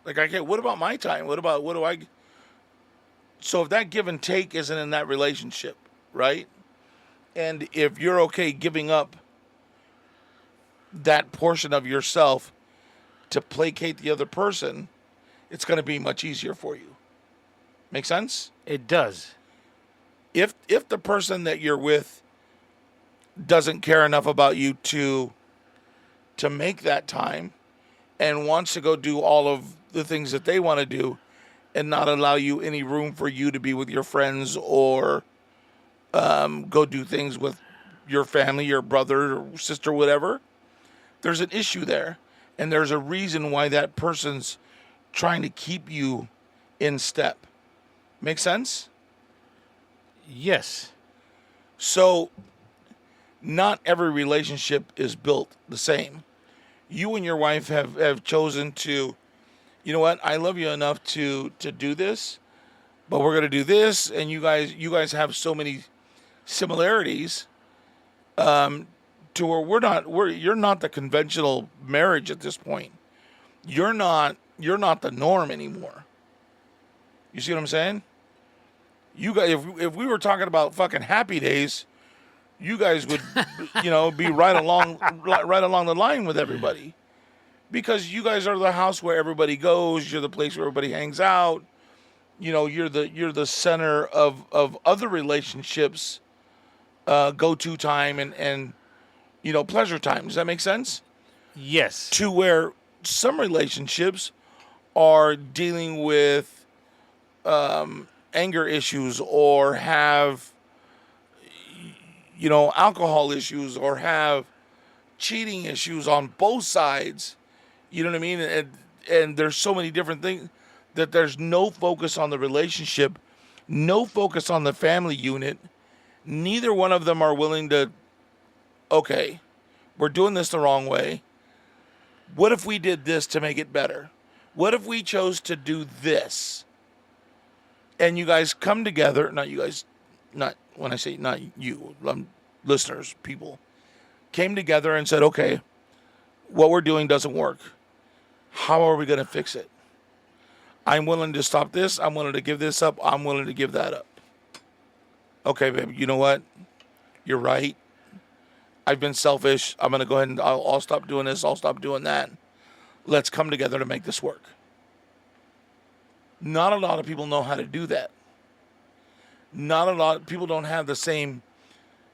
Like I can't. What about my time? What do I? So if that give and take isn't in that relationship, right? And if you're okay giving up that portion of yourself to placate the other person, it's going to be much easier for you. Make sense? It does. If the person that you're with doesn't care enough about you to make that time and wants to go do all of the things that they want to do and not allow you any room for you to be with your friends or go do things with your family, your brother or sister, whatever, there's an issue there. And there's a reason why that person's trying to keep you in step. Make sense? Yes. So not every relationship is built the same. You and your wife have chosen to, you know what, I love you enough to do this, but we're gonna do this, and you guys have so many similarities, to where you're not the conventional marriage at this point. You're not the norm anymore. You see what I'm saying? You guys, if we were talking about fucking happy days, you guys would, be right along the line with everybody, because you guys are the house where everybody goes. You're the place where everybody hangs out. You're the center of other relationships, go-to time and pleasure time. Does that make sense? Yes. To where some relationships are dealing with anger issues, or have alcohol issues, or have cheating issues on both sides. You know what I mean? And there's so many different things that there's no focus on the relationship, no focus on the family unit. Neither one of them are willing to, okay, we're doing this the wrong way. What if we did this to make it better? What if we chose to do this? And you guys come together, not you guys, not when I say not you, listeners, people, came together and said, okay, what we're doing doesn't work. How are we going to fix it? I'm willing to stop this. I'm willing to give this up. I'm willing to give that up. Okay, babe, you know what? You're right. I've been selfish. I'm going to go ahead and I'll stop doing this. I'll stop doing that. Let's come together to make this work. Not a lot of people know how to do that. Not a lot of people don't have the same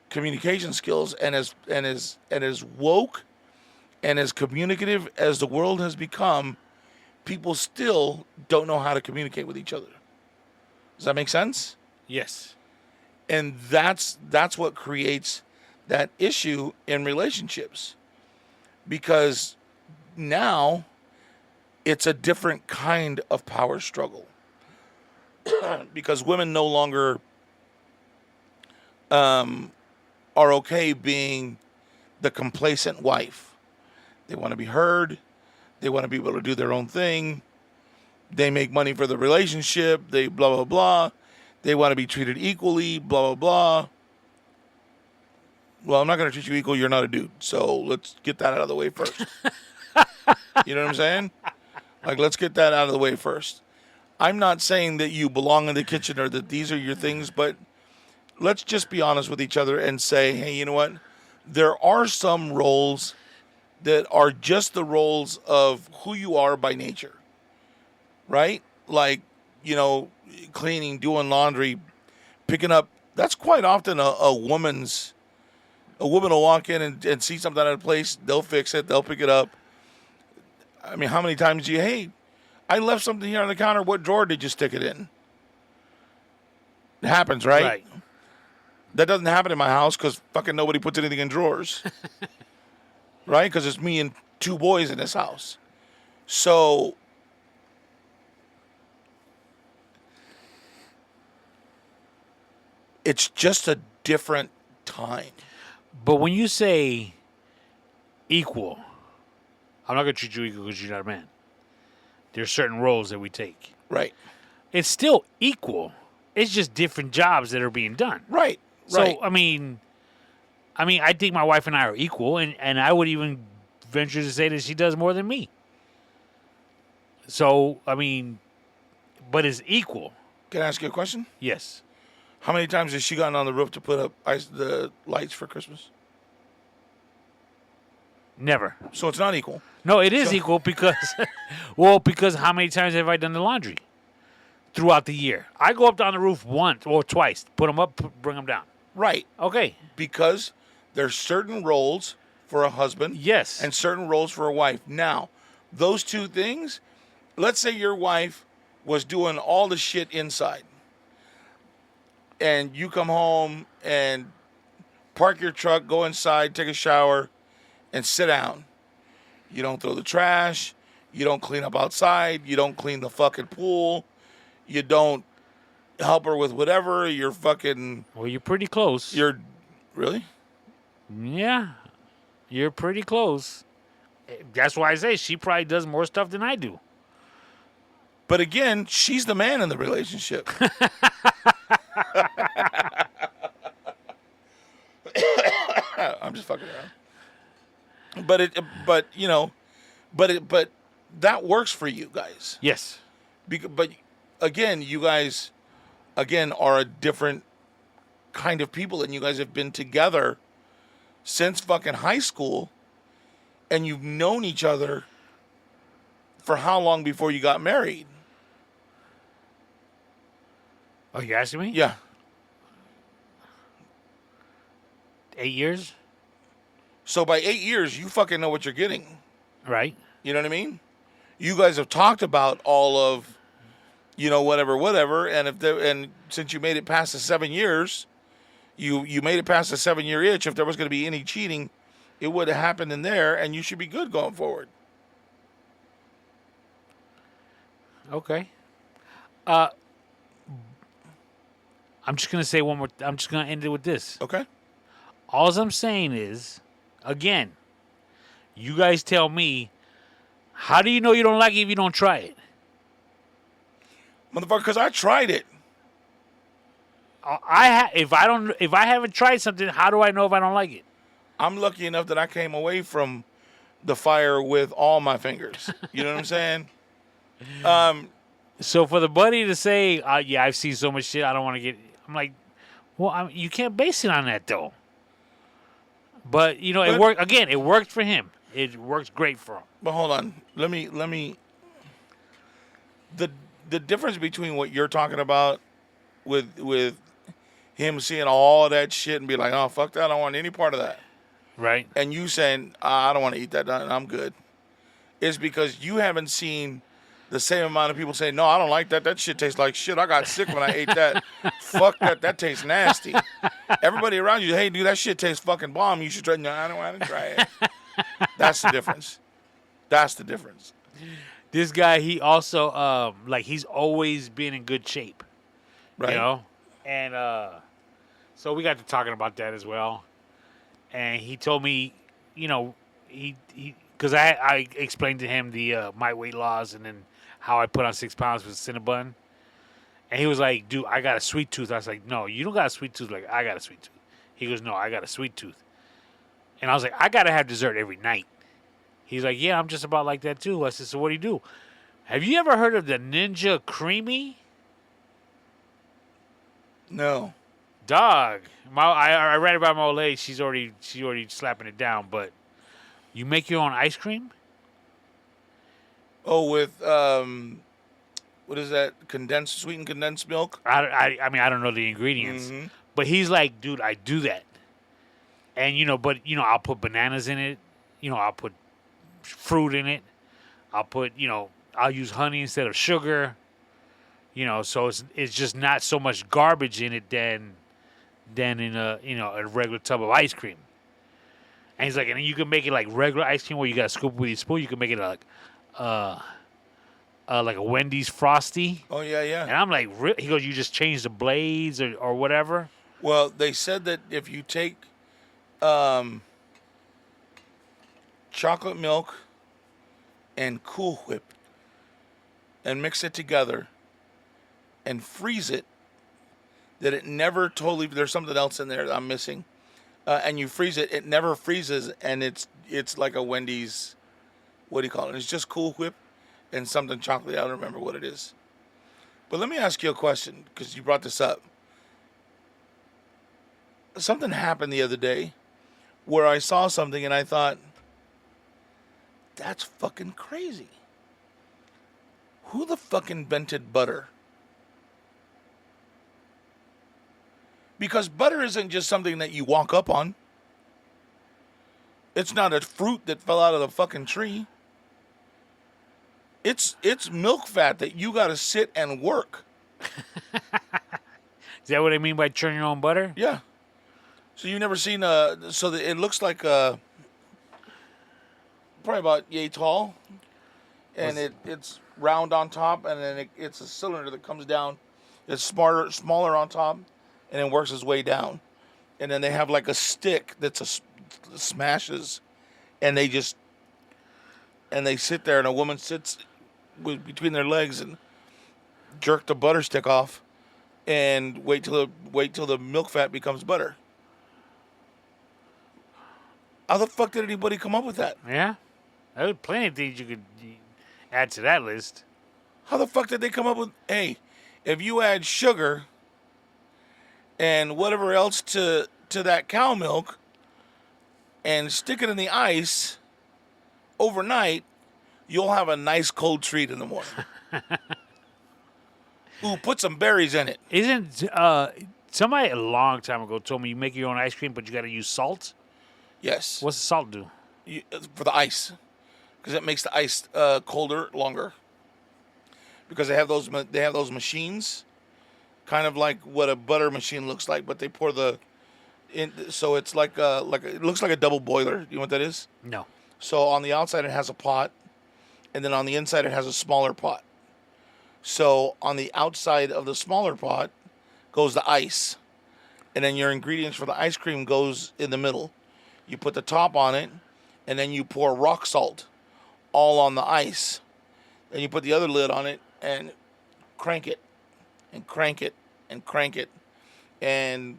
communication skills, and as woke and as communicative as the world has become, people still don't know how to communicate with each other. Does that make sense? Yes. And that's what creates that issue in relationships, because now it's a different kind of power struggle. Because women no longer are okay being the complacent wife. They want to be heard. They want to be able to do their own thing. They make money for the relationship. They blah, blah, blah. They want to be treated equally, blah, blah, blah. Well, I'm not going to treat you equal. You're not a dude. So let's get that out of the way first. You know what I'm saying? Like, let's get that out of the way first. I'm not saying that you belong in the kitchen or that these are your things, but let's just be honest with each other and say, hey, you know what? There are some roles that are just the roles of who you are by nature, right? Like, you know, cleaning, doing laundry, picking up. That's quite often a woman's. A woman will walk in and see something out of place. They'll fix it. They'll pick it up. I mean, how many times do you, hey, I left something here on the counter. What drawer did you stick it in? It happens, right? Right. That doesn't happen in my house because fucking nobody puts anything in drawers. Right? Because it's me and two boys in this house. So it's just a different time. But when you say equal, I'm not going to treat you equal because you're not a man. There's certain roles that we take. Right. It's still equal. It's just different jobs that are being done. Right. So, Right. I mean, I think my wife and I are equal, and I would even venture to say that she does more than me. So, I mean, but it's equal. Can I ask you a question? Yes. How many times has she gotten on the roof to put up the lights for Christmas? Never. So it's not equal. No, it is equal because, well, because how many times have I done the laundry throughout the year? I go up on the roof once or twice, put them up, bring them down. Right. Okay. Because there's certain roles for a husband. Yes. And certain roles for a wife. Now, those two things, let's say your wife was doing all the shit inside. And you come home and park your truck, go inside, take a shower, and sit down. You don't throw the trash. You don't clean up outside. You don't clean the fucking pool. You don't help her with whatever. You're fucking... Well, you're pretty close. You're... Really? Yeah. You're pretty close. That's why I say she probably does more stuff than I do. But again, she's the man in the relationship. I'm just fucking around. But that works for you guys. Yes. But again, you guys, are a different kind of people, and you guys have been together since fucking high school, and you've known each other for how long before you got married? Oh, you asking me? Yeah. 8 years? So by 8 years, you fucking know what you're getting. Right. You know what I mean? You guys have talked about all of, whatever, and since you made it past the 7 years, you made it past the 7-year itch. If there was going to be any cheating, it would have happened in there, and you should be good going forward. Okay. I'm just going to say one more. I'm just going to end it with this. Okay. All I'm saying is, again, you guys tell me, how do you know you don't like it if you don't try it? Motherfucker, because I tried it. If I haven't tried something, how do I know if I don't like it? I'm lucky enough that I came away from the fire with all my fingers. You know what I'm saying? So for the buddy to say, yeah, I've seen so much shit, I don't want to get... I'm like, well, you can't base it on that, though. But, it worked. Again, it worked for him. It works great for him. But hold on. Let me... The difference between what you're talking about with him seeing all of that shit and be like, oh, fuck that, I don't want any part of that. Right. And you saying, I don't want to eat that, I'm good, is because you haven't seen the same amount of people saying, no, I don't like that. That shit tastes like shit. I got sick when I ate that. Fuck that. That tastes nasty. Everybody around you, hey, dude, that shit tastes fucking bomb. You should try. No, I don't want to try it. That's the difference. That's the difference. This guy, he also, he's always been in good shape. Right. And so we got to talking about that as well. And he told me, because I explained to him the my weight loss and then how I put on 6 pounds with Cinnabon. And he was like, dude, I got a sweet tooth. I was like, no, you don't got a sweet tooth. Like, I got a sweet tooth. He goes, no, I got a sweet tooth. And I was like, I gotta have dessert every night. He's like, yeah, I'm just about like that too. I said, so what do you do? Have you ever heard of the Ninja Creamy? No. Dog. I read about my old lady. She's already slapping it down. But you make your own ice cream? Oh, with what is that? Sweetened condensed milk. I mean, I don't know the ingredients. Mm-hmm. But he's like, dude, I do that. And, I'll put bananas in it. I'll put fruit in it. I'll use honey instead of sugar. So it's just not so much garbage in it than in a regular tub of ice cream. And he's like, and you can make it like regular ice cream where you got to scoop with your spoon. You can make it like a Wendy's Frosty. Oh yeah, yeah. And I'm like, he goes, you just change the blades or whatever. Well, they said that if you take chocolate milk and Cool Whip and mix it together and freeze it, that it never totally, there's something else in there that I'm missing, and you freeze it, it never freezes, and it's like a Wendy's, what do you call it? It's just Cool Whip and something chocolate. I don't remember what it is. But let me ask you a question, because you brought this up. Something happened the other day where I saw something and I thought, that's fucking crazy. Who the fuck invented butter? Because butter isn't just something that you walk up on. It's not a fruit that fell out of the fucking tree. It's milk fat that you got to sit and work. Is that what I mean by churn your own butter? Yeah. So you've never seen it looks like probably about yay tall, and it's round on top, and then it's a cylinder that comes down. It's smaller on top, and then works its way down. And then they have like a stick that's smashes, and they sit there, and a woman sits between their legs and jerk the butter stick off, and wait till the milk fat becomes butter. How the fuck did anybody come up with that? Yeah. There's plenty of things you could add to that list. How the fuck did they come up with, hey, if you add sugar and whatever else to that cow milk and stick it in the ice overnight, you'll have a nice cold treat in the morning. Ooh, put some berries in it. Isn't somebody a long time ago told me you make your own ice cream, but you got to use salt? Yes. What's the salt do? For the ice. Because it makes the ice colder longer. Because they have those machines, kind of like what a butter machine looks like, but they pour so it's like it looks like a double boiler. You know what that is? No. So on the outside it has a pot, and then on the inside it has a smaller pot. So on the outside of the smaller pot goes the ice, and then your ingredients for the ice cream goes in the middle. You put the top on it, and then you pour rock salt all on the ice. Then you put the other lid on it and crank it, and crank it, and crank it. And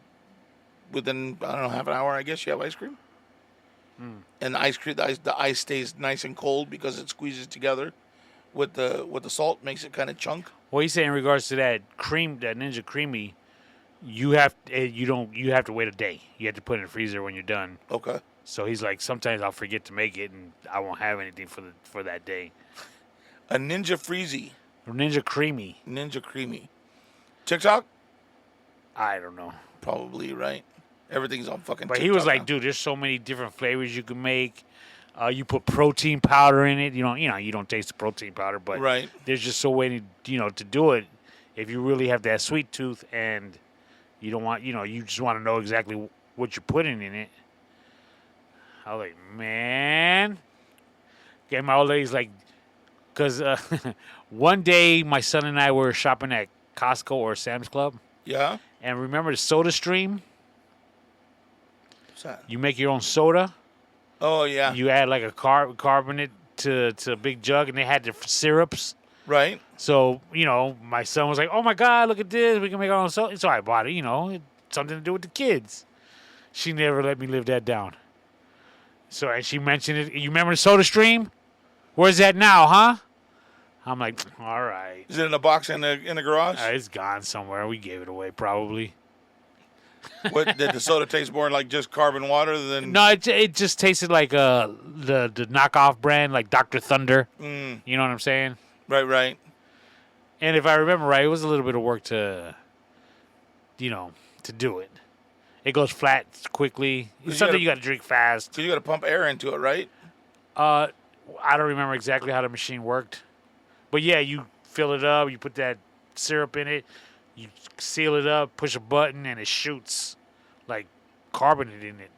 within, I don't know, half an hour, I guess, you have ice cream. And the ice stays nice and cold because it squeezes together with the salt, makes it kind of chunk. Well, he's saying in regards to that cream, that Ninja Creamy, you have to wait a day. You have to put it in the freezer when you're done. Okay. So he's like, sometimes I'll forget to make it, and I won't have anything for that day. A Ninja Freezy. Ninja Creamy. Ninja Creamy. TikTok? I don't know. Probably, right? Everything's on fucking But TikTok he was like, now. dude, there's so many different flavors you can make. You put protein powder in it. You don't taste the protein powder, but Right. there's just so many, to do it. If you really have that sweet tooth and you don't want, you just want to know exactly what you're putting in it. I was like, man. Okay, my old lady's like, because one day my son and I were shopping at Costco or Sam's Club. Yeah? And remember the Soda Stream? What's that? You make your own soda. Oh, yeah. You add like a carbonate to a big jug, and they had the syrups. Right. So, my son was like, oh, my God, look at this. We can make our own soda. So I bought it, something to do with the kids. She never let me live that down. So and she mentioned it. You remember the Soda Stream? Where's that now, huh? I'm like, all right. Is it in a box in the garage? It's gone somewhere. We gave it away probably. What did the soda taste more like just carbon water than? No, it just tasted like the knockoff brand, like Dr. Thunder. Mm, You know what I'm saying? right. And if I remember right, it was a little bit of work to do it. It goes flat quickly. It's something you got to drink fast. So you got to pump air into it, right? I don't remember exactly how the machine worked. But yeah, you fill it up, you put that syrup in it, you seal it up, push a button, and it shoots like carbonate in it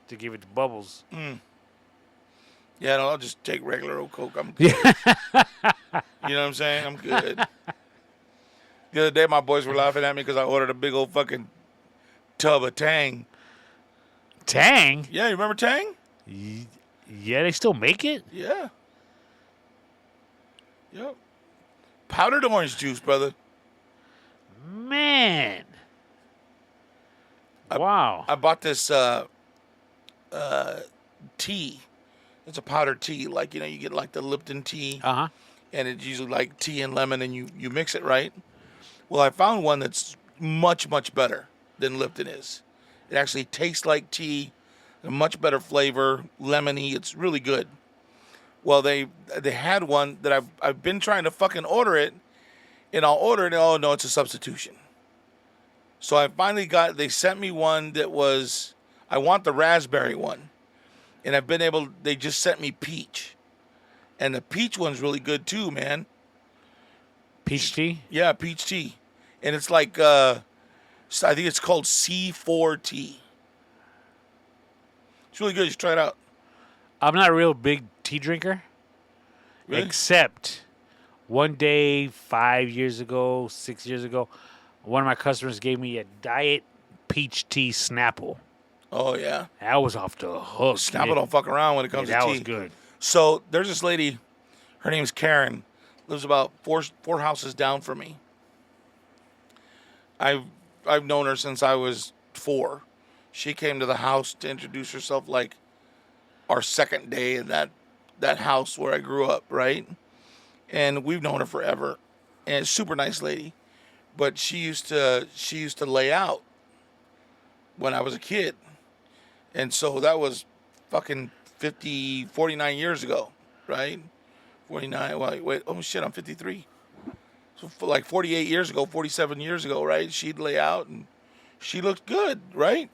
to give it the bubbles. Mm. Yeah, no, I'll just take regular old Coke. I'm good. You know what I'm saying? I'm good. The other day, my boys were laughing at me because I ordered a big old fucking tub of Tang. Tang? Yeah, you remember Tang? Yeah, they still make it? Yeah. Yep. Powdered orange juice, brother. Man. Wow. I bought this tea. It's a powdered tea. Like, you get like the Lipton tea. Uh-huh. And it's usually like tea and lemon, and you mix it, right? Well, I found one that's much, much better than Lipton is. It actually tastes like tea, a much better flavor, lemony. It's really good. Well, they had one that I've been trying to fucking order it, and I'll order it, and oh, no, it's a substitution. So I finally they sent me one that was, I want the raspberry one. And they just sent me peach. And the peach one's really good too, man. Peach tea? Yeah, peach tea. And it's like, I think it's called C4 tea. It's really good. You should try it out. I'm not a real big tea drinker. Really? Except one day, 5 years ago, 6 years ago, one of my customers gave me a diet peach tea Snapple. Oh, yeah. That was off the hook. Snapple don't fuck around when it comes to tea. That was good. So there's this lady, her name's Karen, lives about four houses down from me. I've known her since I was 4. She came to the house to introduce herself like our second day in that house where I grew up, right? And we've known her forever. And super nice lady. But she used to lay out when I was a kid. And so that was fucking 49 years ago, right? 49, wait, oh shit, I'm 53. So for like 48 years ago, 47 years ago, right? She'd lay out and she looked good, right?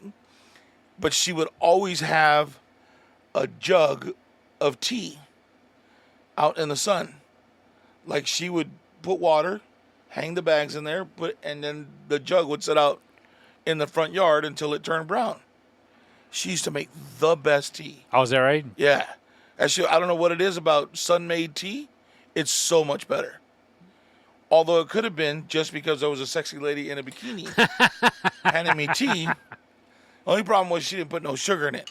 But she would always have a jug of tea out in the sun. Like she would put water, hang the bags in there, and then the jug would sit out in the front yard until it turned brown. She used to make the best tea. Oh, is that right? Yeah. Actually, I don't know what it is about sun-made tea. It's so much better. Although it could have been just because there was a sexy lady in a bikini handing me tea. Only problem was she didn't put no sugar in it.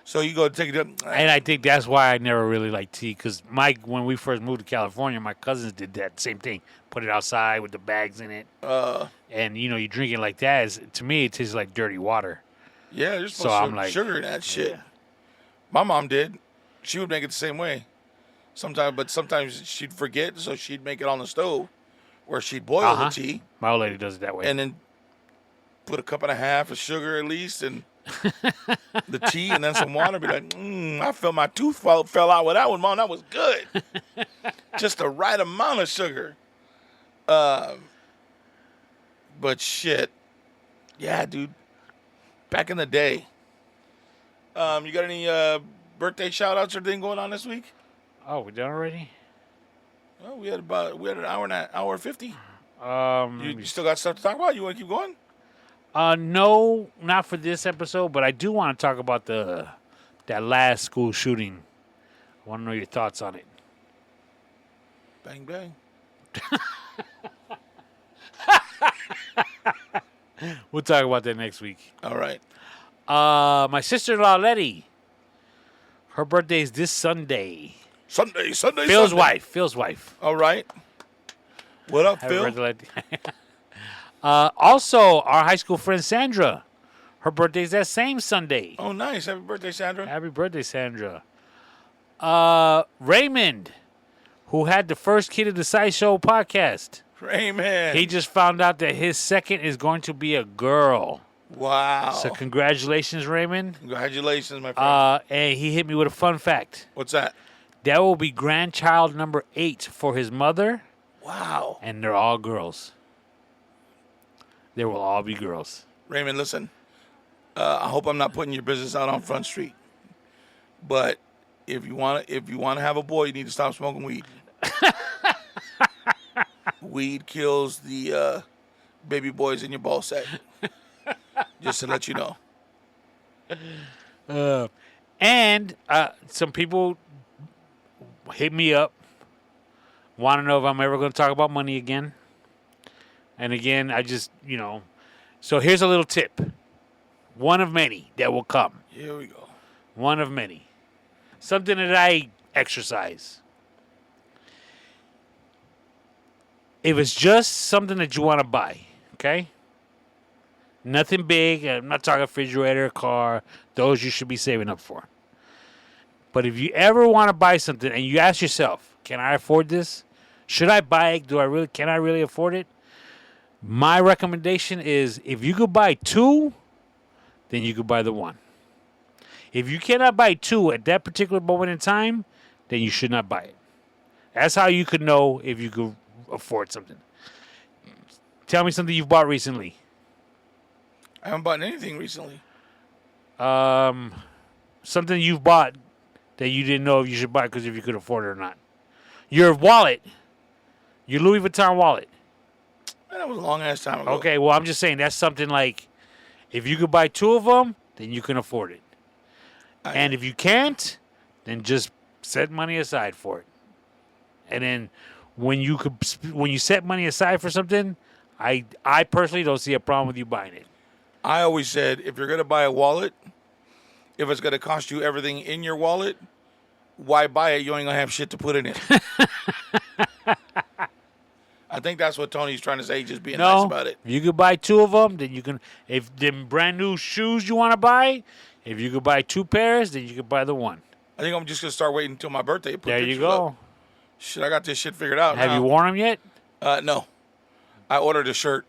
So you go take it up. And I think that's why I never really liked tea. Because when we first moved to California, my cousins did that same thing. Put it outside with the bags in it. And, you drink it like that. To me, it tastes like dirty water. Yeah, there's supposed to be sugar in that shit. Yeah. My mom did. She would make it the same way. Sometimes she'd forget, so she'd make it on the stove where she'd boil the tea. My old lady does it that way. And then put a cup and a half of sugar at least and the tea and then some water. Be like, I felt my tooth fell out with that one, Mom. That was good. Just the right amount of sugar. But shit. Yeah, dude. Back in the day. You got any birthday shout-outs or anything going on this week? Oh, we done already? Well, we had an hour and an hour 50. You still got stuff to talk about? You want to keep going? No, not for this episode, but I do want to talk about that last school shooting. I want to know your thoughts on it. Bang, bang. We'll talk about that next week. All right. My sister-in-law, Letty, her birthday is this Sunday. Phil's wife. All right. What up, Happy Phil? birthday, Letty. Also, our high school friend, Sandra, Her birthday's that same Sunday. Oh, nice. Happy birthday, Sandra. Happy birthday, Sandra. Raymond, who had the first kid of the Sideshow podcast. Raymond. He just found out that his second is going to be a girl. Wow. So congratulations, Raymond. Congratulations, my friend. And he hit me with a fun fact. What's that? That will be grandchild number 8 for his mother. Wow. And they're all girls. They will all be girls. Raymond, listen. I hope I'm not putting your business out on Front Street. But if you want to have a boy, you need to stop smoking weed. Weed kills the baby boys in your ball sack. Just to let you know. And some people hit me up, want to know if I'm ever going to talk about money again. And again, I just, So here's a little tip. One of many that will come. Here we go. One of many. Something that I exercise. If it's just something that you want to buy, okay? Nothing big. I'm not talking refrigerator, car. Those you should be saving up for. But if you ever want to buy something and you ask yourself, can I afford this? Should I buy it? Can I really afford it? My recommendation is if you could buy 2, then you could buy the 1. If you cannot buy 2 at that particular moment in time, then you should not buy it. That's how you could know if you could afford something. Tell me something you've bought recently. I haven't bought anything recently. Something you've bought that you didn't know if you should buy because if you could afford it or not. Your wallet. Your Louis Vuitton wallet. Man, that was a long ass time ago. Okay, well, I'm just saying that's something like if you could buy 2 of them, then you can afford it. And if you can't, then just set money aside for it. And then when you set money aside for something, I personally don't see a problem with you buying it. I always said if you're going to buy a wallet, if it's going to cost you everything in your wallet, why buy it? You ain't going to have shit to put in it. I think that's what Tony's trying to say, just being nice about it. If you could buy 2 of them, then you can. If them brand new shoes you want to buy, if you could buy 2 pairs, then you could buy the 1. I think I'm just going to start waiting until my birthday. To put there you pictures go. Up. Shit, I got this shit figured out. Have you worn them yet? No. I ordered a shirt.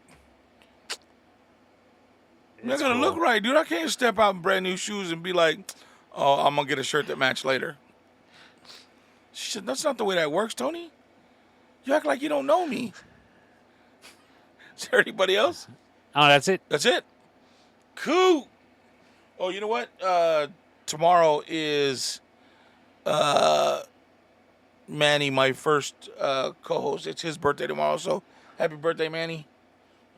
It's going to look right, dude. I can't step out in brand new shoes and be like, oh, I'm going to get a shirt that match later. Shit, that's not the way that works, Tony. You act like you don't know me. Is there anybody else? Oh, that's it? That's it. Cool. Oh, you know what? Tomorrow is Manny, my first co-host. It's his birthday tomorrow, so happy birthday, Manny.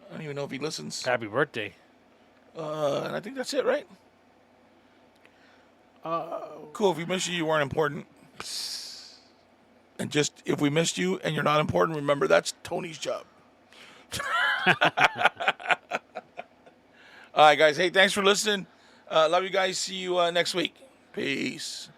I don't even know if he listens. Happy birthday. And I think that's it, right? Cool. If we missed you, you weren't important. And just if we missed you and you're not important, remember that's Tony's job. All right, guys. Hey, thanks for listening. Love you guys. See you next week. Peace.